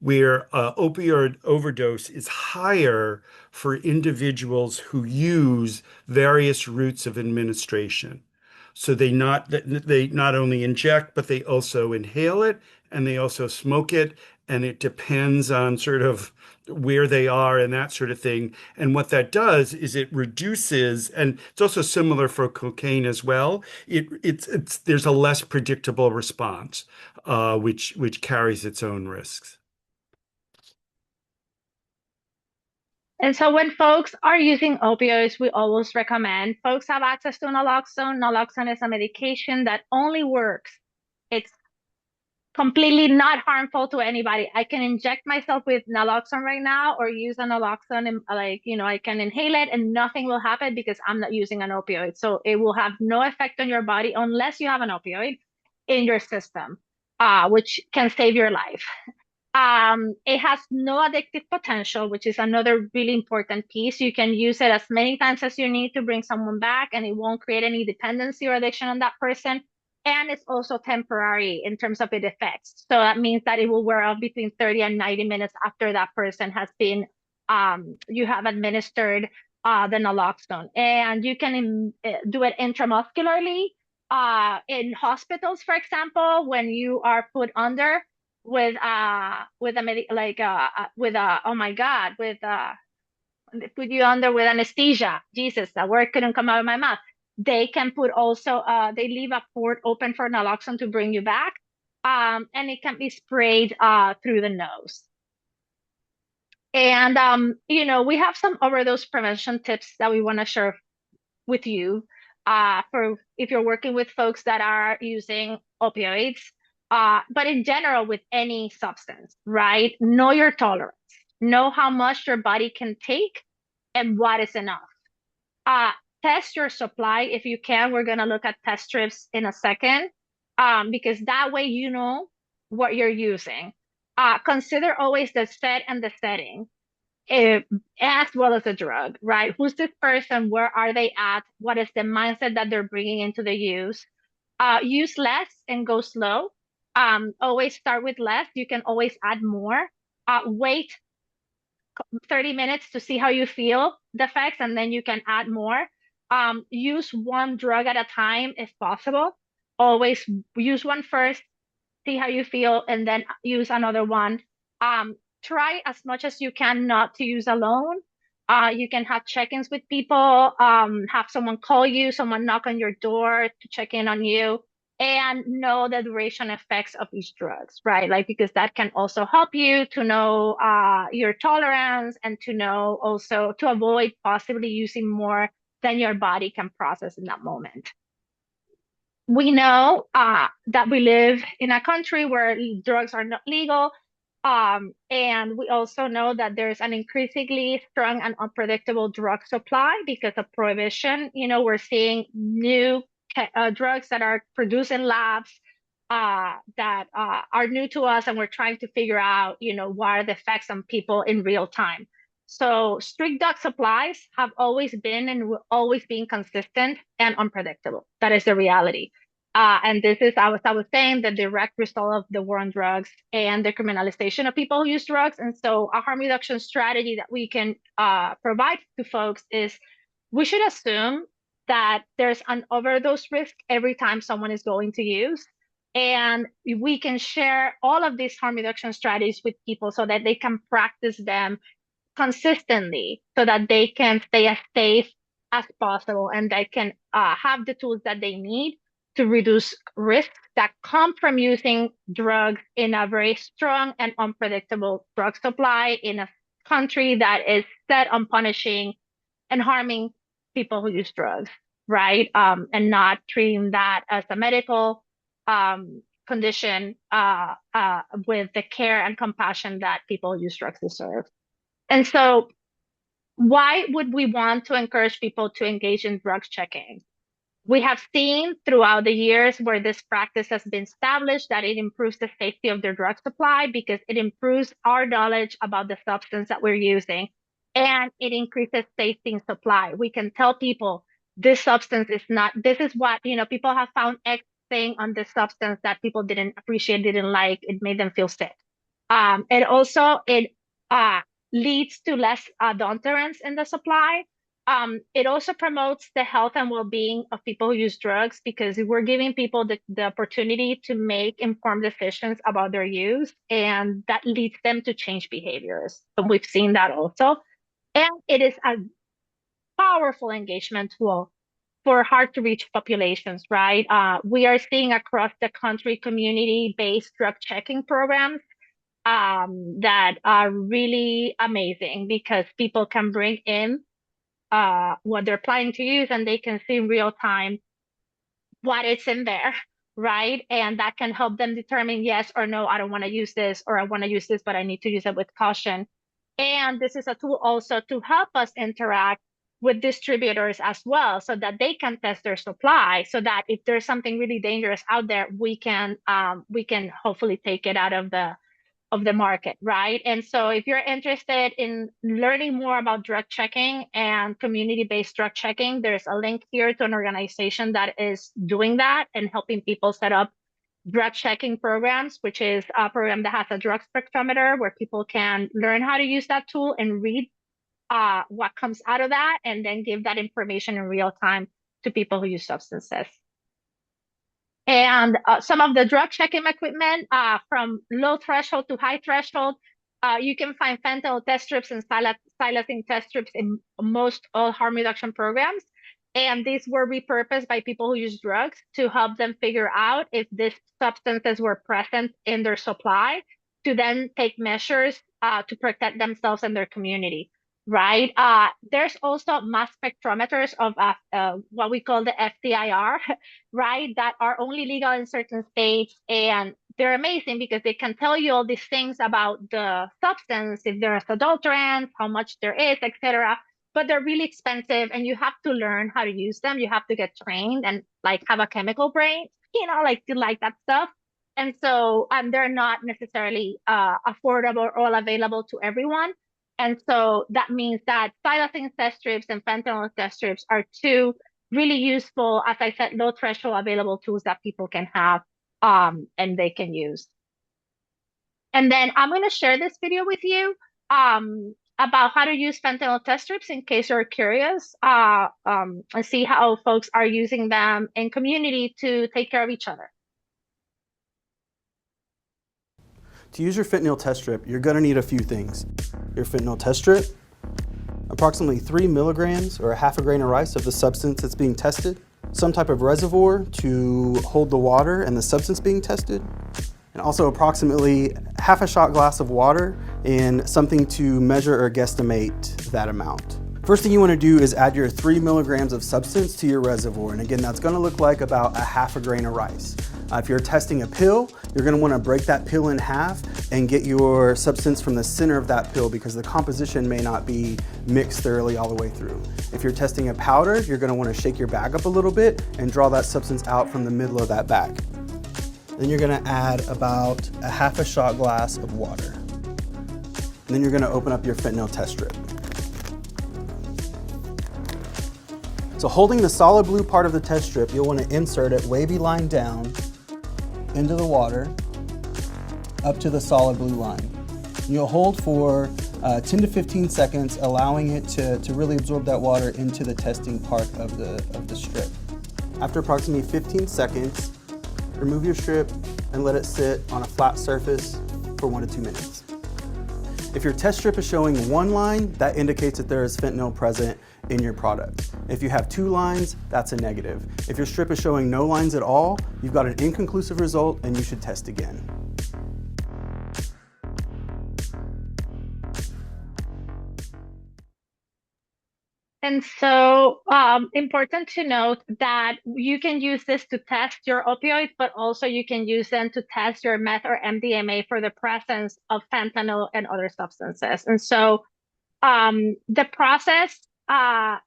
where opioid overdose is higher for individuals who use various routes of administration. So they not only inject, but they also inhale it and they also smoke it. And it depends on sort of where they are and that sort of thing. And what that does is it reduces, and it's also similar for cocaine as well. It's there's a less predictable response, which carries its own risks. And so when folks are using opioids, we always recommend folks have access to naloxone. Naloxone is a medication that only works. It's completely not harmful to anybody. I can inject myself with naloxone right now or use a naloxone and I can inhale it and nothing will happen because I'm not using an opioid. So it will have no effect on your body unless you have an opioid in your system, which can save your life. It has no addictive potential, which is another really important piece. You can use it as many times as you need to bring someone back, and it won't create any dependency or addiction on that person. And it's also temporary in terms of its effects. So that means that it will wear off between 30 and 90 minutes after that person has been, you have administered the naloxone. And you can do it intramuscularly in hospitals, for example, when you are put under with a with oh my God, with they put you under with anesthesia. Jesus, that word couldn't come out of my mouth. They can put also they leave a port open for naloxone to bring you back. And it can be sprayed through the nose. And we have some overdose prevention tips that we want to share with you for if you're working with folks that are using opioids, but in general with any substance, right? Know your tolerance, know how much your body can take and what is enough. Uh, Test your supply if you can. We're going to look at test strips in a second, because that way you know what you're using. Consider always the set and the setting eh, as well as a drug, right? Who's this person? Where are they at? What is the mindset that they're bringing into the use? Use less and go slow. Always start with less. You can always add more. Wait 30 minutes to see how you feel the effects, and then you can add more. Use one drug at a time if possible. Always use one first, see how you feel, and then use another one. Try as much as you can not to use alone. You can have check-ins with people, have someone call you, someone knock on your door to check in on you, and know the duration effects of each drugs, right? Like, because that can also help you to know your tolerance and to know also to avoid possibly using more than your body can process in that moment. We know that we live in a country where drugs are not legal. And we also know that there's an increasingly strong and unpredictable drug supply because of prohibition. We're seeing new drugs that are produced in labs that are new to us, and we're trying to figure out, what are the effects on people in real time. So strict drug supplies have always been and will always be consistent and unpredictable. That is the reality. And this is, as I was saying, the direct result of the war on drugs and the criminalization of people who use drugs. And so a harm reduction strategy that we can provide to folks is we should assume that there's an overdose risk every time someone is going to use. And we can share all of these harm reduction strategies with people so that they can practice them consistently so that they can stay as safe as possible and they can have the tools that they need to reduce risks that come from using drugs in a very strong and unpredictable drug supply in a country that is set on punishing and harming people who use drugs, right? And not treating that as a medical condition with the care and compassion that people who use drugs deserve. And so why would we want to encourage people to engage in drug checking? We have seen throughout the years where this practice has been established that it improves the safety of their drug supply because it improves our knowledge about the substance that we're using, and it increases safety in supply. We can tell people this substance is not, this is what, people have found X thing on this substance that people didn't appreciate, didn't like, it made them feel sick. And also it uh, leads to less adulterants in the supply. It also promotes the health and well-being of people who use drugs because we're giving people the opportunity to make informed decisions about their use, and that leads them to change behaviors. And we've seen that also. And it is a powerful engagement tool for hard to reach populations, right? We are seeing across the country community-based drug checking programs that are really amazing because people can bring in what they're planning to use and they can see in real time what it's in there, right? And that can help them determine yes or no, I don't want to use this, or I want to use this, but I need to use it with caution. And this is a tool also to help us interact with distributors as well so that they can test their supply so that if there's something really dangerous out there, we can hopefully take it out of the market, right? And so if you're interested in learning more about drug checking and community-based drug checking, there's a link here to an organization that is doing that and helping people set up drug checking programs, which is a program that has a drug spectrometer where people can learn how to use that tool and read what comes out of that and then give that information in real time to people who use substances. And some of the drug checking equipment, from low threshold to high threshold, you can find fentanyl test strips and xylazine test strips in most all harm reduction programs. And these were repurposed by people who use drugs to help them figure out if these substances were present in their supply to then take measures to protect themselves and their community, right? There's also mass spectrometers of what we call the FTIR, right? That are only legal in certain states. And they're amazing because they can tell you all these things about the substance, if there's adulterants, how much there is, etc. But they're really expensive and you have to learn how to use them. You have to get trained and like have a chemical brain, like to like that stuff. And so they're not necessarily affordable or all available to everyone. And so that means that xylazine test strips and fentanyl test strips are two really useful, as I said, low threshold available tools that people can have and they can use. And then I'm going to share this video with you about how to use fentanyl test strips in case you're curious and see how folks are using them in community to take care of each other. To use your fentanyl test strip, you're going to need a few things. Your fentanyl test strip, approximately 3 milligrams or a half a grain of rice of the substance that's being tested, some type of reservoir to hold the water and the substance being tested, and also approximately half a shot glass of water and something to measure or guesstimate that amount. First thing you want to do is add your 3 milligrams of substance to your reservoir, and again, that's going to look like about a half a grain of rice. If you're testing a pill, you're going to want to break that pill in half and get your substance from the center of that pill because the composition may not be mixed thoroughly all the way through. If you're testing a powder, you're going to want to shake your bag up a little bit and draw that substance out from the middle of that bag. Then you're going to add about a half a shot glass of water. And then you're going to open up your fentanyl test strip. So holding the solid blue part of the test strip, you'll want to insert it wavy line down into the water up to the solid blue line. And you'll hold for 10 to 15 seconds, allowing it to really absorb that water into the testing part of the strip. After approximately 15 seconds, remove your strip and let it sit on a flat surface for 1 to 2 minutes. If your test strip is showing one line, that indicates that there is fentanyl present in your product. If you have 2 lines, that's a negative. If your strip is showing no lines at all, you've got an inconclusive result and you should test again. And so important to note that you can use this to test your opioids, but also you can use them to test your meth or MDMA for the presence of fentanyl and other substances. And so The process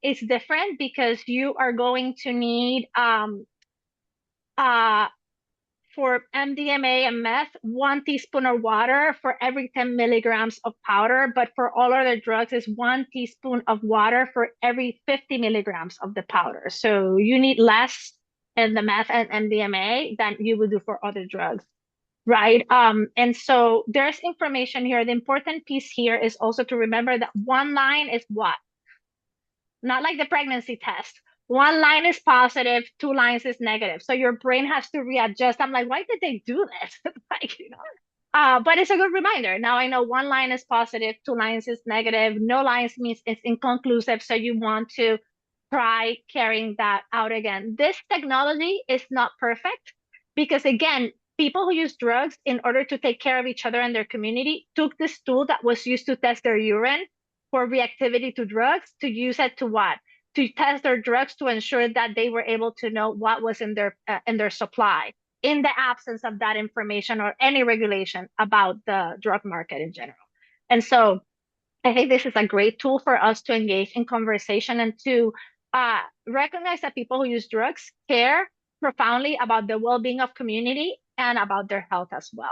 is different because you are going to need uh, for MDMA and meth, 1 teaspoon of water for every 10 milligrams of powder. But for all other drugs, is 1 teaspoon of water for every 50 milligrams of the powder. So you need less in the meth and MDMA than you would do for other drugs, right? And so there's information here. The important piece here is also to remember that one line is what? Not like the pregnancy test. One line is positive, two lines is negative. So your brain has to readjust. I'm like, why did they do this? Like, but it's a good reminder. Now I know one line is positive, two lines is negative, no lines means it's inconclusive. So you want to try carrying that out again. This technology is not perfect because, again, people who use drugs in order to take care of each other and their community took this tool that was used to test their urine for reactivity to drugs to use it to what? To test their drugs to ensure that they were able to know what was in their supply in the absence of that information or any regulation about the drug market in general. And so I think this is a great tool for us to engage in conversation and to recognize that people who use drugs care profoundly about the well-being of community and about their health as well.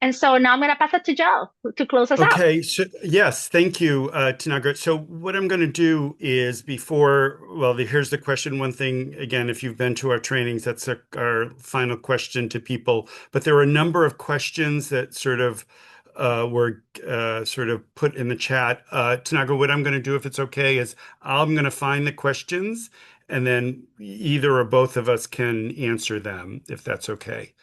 And so now I'm going to pass it to Joe to close us out. Okay, so yes, thank you, Tanagra. So what I'm going to do is here's the question. One thing, again, if you've been to our trainings, that's our final question to people. But there were a number of questions that were sort of put in the chat. Tanagra, what I'm going to do, if it's okay, is I'm going to find the questions, and then either or both of us can answer them, if that's okay,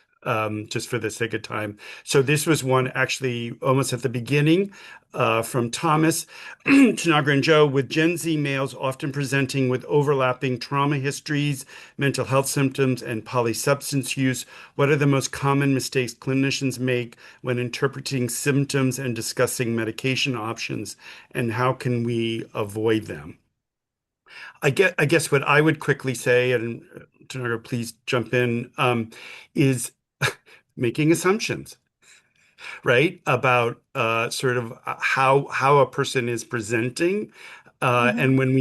just for the sake of time. So this was one actually almost at the beginning from Thomas. Tanagra and Joe, with Gen Z males often presenting with overlapping trauma histories, mental health symptoms, and polysubstance use, what are the most common mistakes clinicians make when interpreting symptoms and discussing medication options, and how can we avoid them? I guess what I would quickly say, and Tanagra, please jump in, is making assumptions, right? About how a person is presenting. Mhm. And when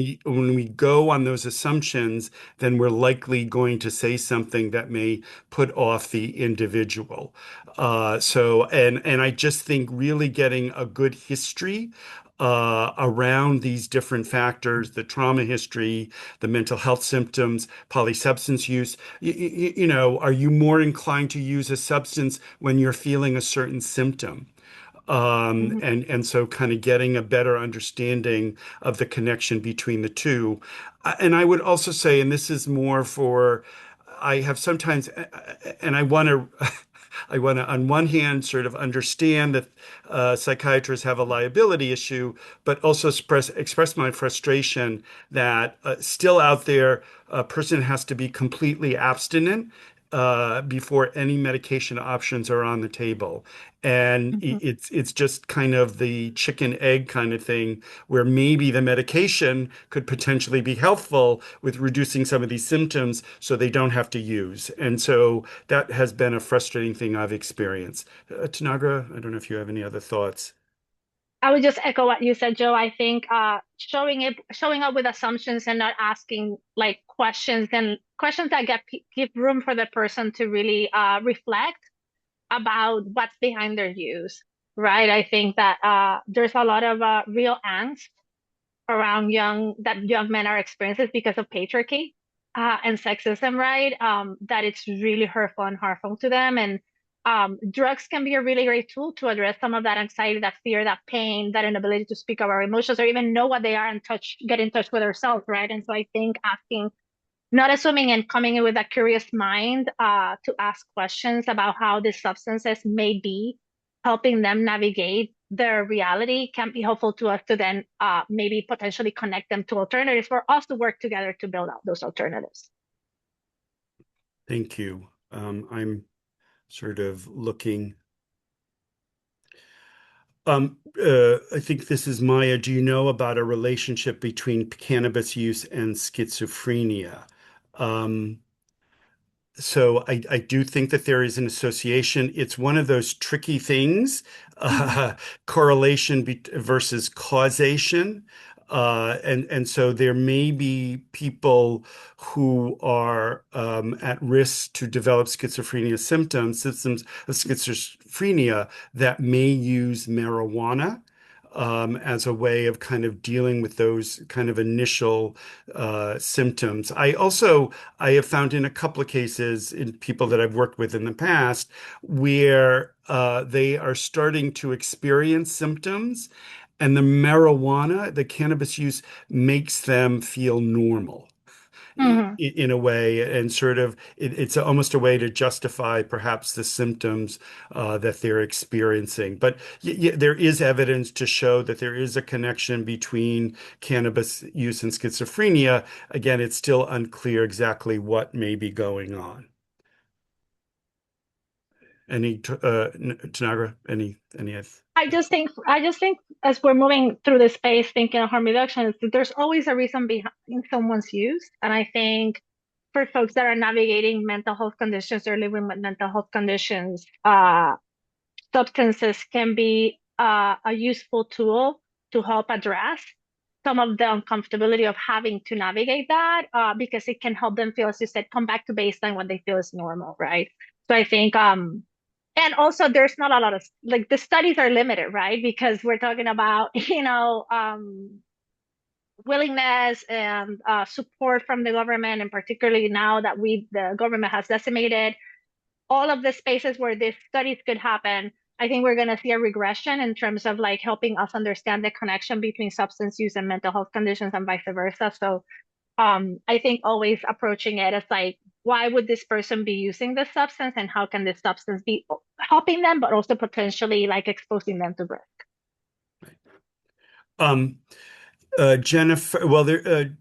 we go on those assumptions, then we're likely going to say something that may put off the individual. And I just think really getting a good history around these different factors, the trauma history, the mental health symptoms, polysubstance use. Are you more inclined to use a substance when you're feeling a certain symptom? Mhm. And so kind of getting a better understanding of the connection between the two. And I would also say, and this is more for, I have sometimes, and I want to, on one hand, sort of understand that psychiatrists have a liability issue, but also express my frustration that still out there, a person has to be completely abstinent before any medication options are on the table. And Mhm. it's just kind of the chicken egg kind of thing where maybe the medication could potentially be helpful with reducing some of these symptoms so they don't have to use. And so that has been a frustrating thing I've experienced. Tanagra, I don't know if you have any other thoughts. I would just echo what you said, Joe. I think showing up with assumptions and not asking like questions that give room for the person to really reflect about what's behind their use, right? I think that there's a lot of real angst around young men are experiencing because of patriarchy and sexism, right? That it's really hurtful and harmful to them. And drugs can be a really great tool to address some of that anxiety, that fear, that pain, that inability to speak of our emotions or even know what they are and get in touch with ourselves, right? And so I think asking, not assuming and coming in with a curious mind to ask questions about how these substances may be helping them navigate their reality can be helpful to us to then maybe potentially connect them to alternatives for us to work together to build out those alternatives. Thank you. I'm sort of looking. I think this is Maya. Do you know about a relationship between cannabis use and schizophrenia? Um, So I do think that there is an association. It's one of those tricky things, Hmm. uh, correlation be versus causation. And so there may be people who are at risk to develop schizophrenia symptoms of schizophrenia that may use marijuana as a way of kind of dealing with those kind of initial symptoms. I have found in a couple of cases in people that I've worked with in the past where they are starting to experience symptoms, and the cannabis use makes them feel normal Hmm. in a way, and sort of it's almost a way to justify perhaps the symptoms that they're experiencing. But there is evidence to show that there is a connection between cannabis use and schizophrenia. Again, it's still unclear exactly what may be going on. Tanagra, any? I just think as we're moving through the space thinking of harm reduction, is that there's always a reason behind someone's use. And I think for folks that are navigating mental health conditions or living with mental health conditions, substances can be a useful tool to help address some of the uncomfortability of having to navigate that, because it can help them feel, as you said, come back to baseline when they feel is normal, right? So I think, and also there's not a lot of, like, the studies are limited, right? Because we're talking about, willingness and support from the government, and particularly now that the government has decimated all of the spaces where these studies could happen. I think we're going to see a regression in terms of like helping us understand the connection between substance use and mental health conditions and vice versa. So I think always approaching it as like, why would this person be using this substance, and how can this substance be helping them, but also potentially like exposing them to risk? Um, Jennifer,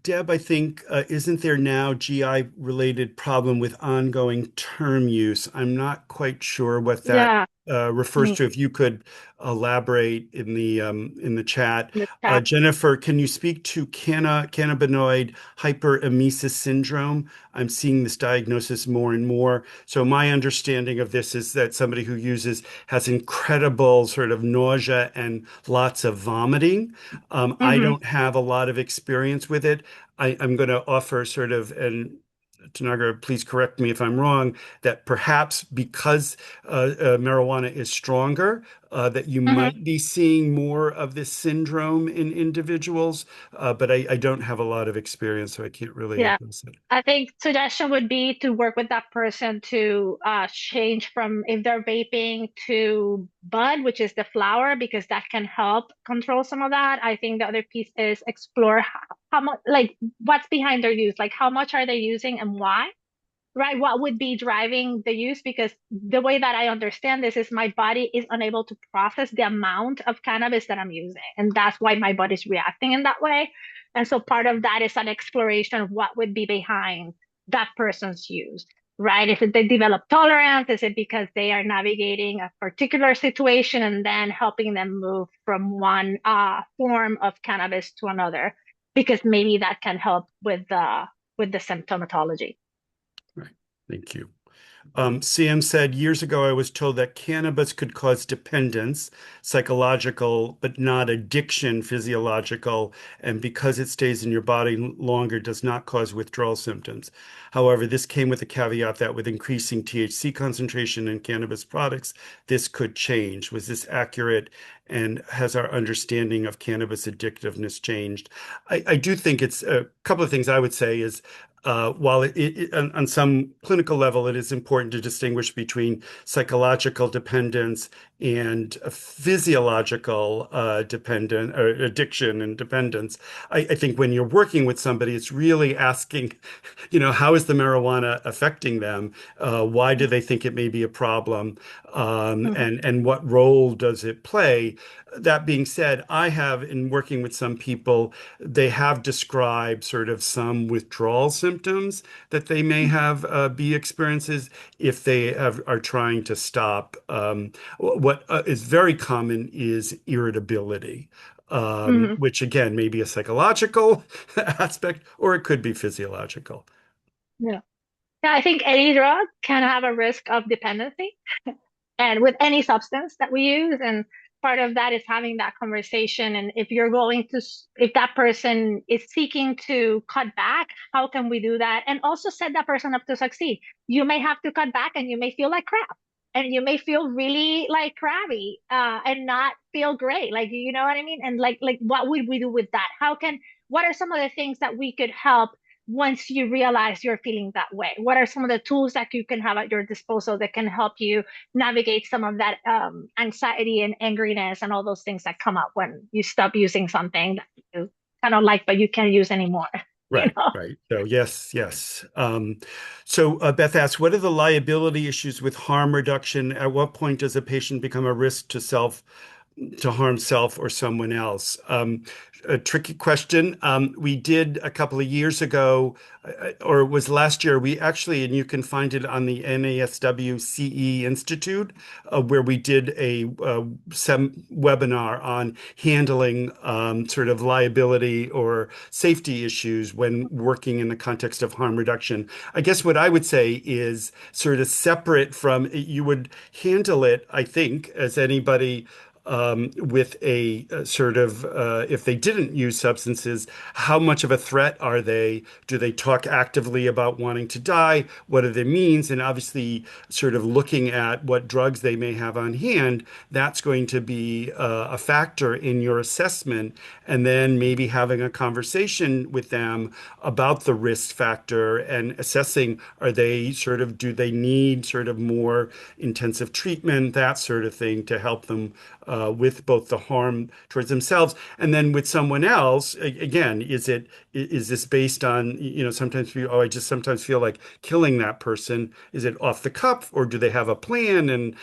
Deb, I think, isn't there now GI related problem with ongoing term use? I'm not quite sure what that Yeah, refers mm, to. If you could elaborate in the chat. in the chat. Jennifer, can you speak to cannabinoid hyperemesis syndrome? I'm seeing this diagnosis more and more. So my understanding of this is that somebody who uses has incredible sort of nausea and lots of vomiting. I Hmm. don't have a lot of experience with it. I'm going to offer sort of, and Tanaga, please correct me if I'm wrong, that perhaps because marijuana is stronger, that you Hmm. might be seeing more of this syndrome in individuals. But I don't have a lot of experience, so I can't really Yeah. address it. I think suggestion would be to work with that person to change from, if they're vaping, to bud, which is the flower, because that can help control some of that. I think the other piece is explore how much, like, what's behind their use, like how much are they using and why, right? What would be driving the use? Because the way that I understand this is my body is unable to process the amount of cannabis that I'm using. And that's why my body's reacting in that way. And so part of that is an exploration of what would be behind that person's use, right? If they develop tolerance, is it because they are navigating a particular situation and then helping them move from one form of cannabis to another? Because maybe that can help with the symptomatology. Right. Thank you. Sam said, years ago, I was told that cannabis could cause dependence, psychological, but not addiction, physiological, and because it stays in your body longer, does not cause withdrawal symptoms. However, this came with the caveat that with increasing THC concentration in cannabis products, this could change. Was this accurate? And has our understanding of cannabis addictiveness changed? I do think it's a couple of things I would say is while on some clinical level, it is important to distinguish between psychological dependence and physiological dependent or addiction and dependence. I think when you're working with somebody, it's really asking, how is the marijuana affecting them? Why do they think it may be a problem? Mhm. And what role does it play? That being said, I have, in working with some people, they have described sort of some withdrawal symptoms that they may have be experiences if they are trying to stop. What is very common is irritability, Mhm. which again may be a psychological aspect or it could be physiological. Yeah. Yeah, I think any drug can have a risk of dependency, and with any substance that we use. And part of that is having that conversation. And if you're going to, if that person is seeking to cut back, how can we do that? And also set that person up to succeed. You may have to cut back and you may feel like crap. And you may feel really like crabby, and not feel great. Like, you know what I mean? And like, what would we do with that? What are some of the things that we could help once you realize you're feeling that way? What are some of the tools that you can have at your disposal that can help you navigate some of that anxiety and angriness and all those things that come up when you stop using something that you kind of like, but you can't use anymore, you Right, know? right. So yes, yes. Beth asks, what are the liability issues with harm reduction? At what point does a patient become a risk to harm self or someone else? A tricky question. We did a couple of years ago, or it was last year, we actually, and you can find it on the NASW CE Institute, where we did a sem webinar on handling sort of liability or safety issues when working in the context of harm reduction. I guess what I would say is sort of separate from, you would handle it, I think, as anybody with sort of, if they didn't use substances, how much of a threat are they? Do they talk actively about wanting to die? What are their means? And obviously, sort of looking at what drugs they may have on hand, that's going to be a factor in your assessment. And then maybe having a conversation with them about the risk factor and assessing, do they need sort of more intensive treatment, that sort of thing, to help them with both the harm towards themselves and then with someone else. Again, is this based on, sometimes I just sometimes feel like killing that person. Is it off the cuff, or do they have a plan, and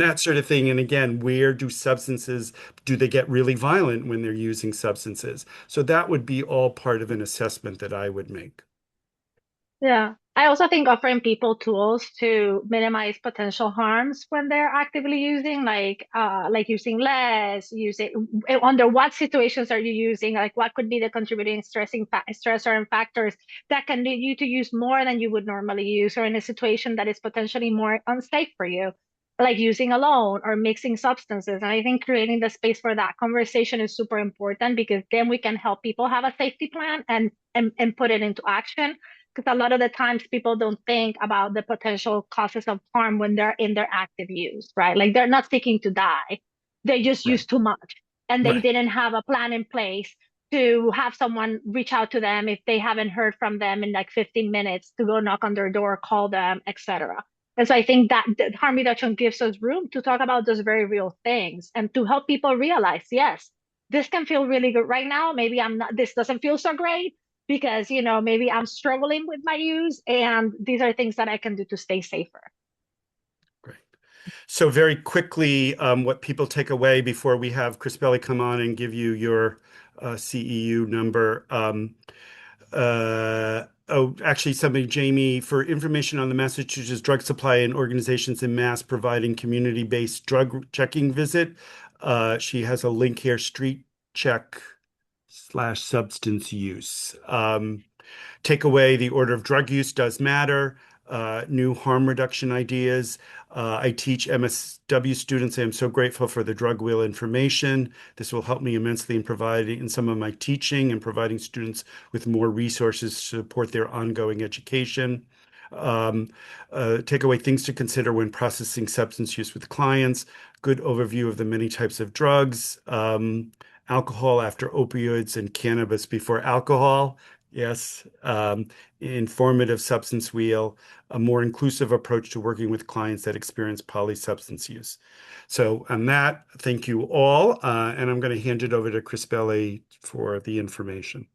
that sort of thing? And again, where do they get really violent when they're using substances? So that would be all part of an assessment that I would make. Yeah. I also think offering people tools to minimize potential harms when they're actively using, like using less, using under what situations are you using, like what could be the contributing stressor and factors that can lead you to use more than you would normally use, or in a situation that is potentially more unsafe for you, like using alone or mixing substances. And I think creating the space for that conversation is super important, because then we can help people have a safety plan and put it into action, because a lot of the times people don't think about the potential causes of harm when they're in their active use, right? Like, they're not seeking to die. They just Right, use too much, and they right, didn't have a plan in place to have someone reach out to them if they haven't heard from them in like 15 minutes, to go knock on their door, call them, etc. And so I think that harm reduction gives us room to talk about those very real things and to help people realize, yes, this can feel really good right now. Maybe this doesn't feel so great, because maybe I'm struggling with my use, and these are things that I can do to stay safer. great. So very quickly, what people take away before we have Chris Belli come on and give you your CEU number. Actually, Jamie, for information on the Massachusetts drug supply and organizations in Mass providing community-based drug checking visit, she has a link here, street check/substance use. Take away the order of drug use does matter. New harm reduction ideas. I teach MSW students. I am so grateful for the drug wheel information. This will help me immensely in providing in some of my teaching and providing students with more resources to support their ongoing education. Um, Take away things to consider when processing substance use with clients. Good overview of the many types of drugs. Alcohol after opioids and cannabis before alcohol. Yes. Informative substance wheel, a more inclusive approach to working with clients that experience polysubstance use. So on that, thank you all. And I'm going to hand it over to Chris Belli for the information.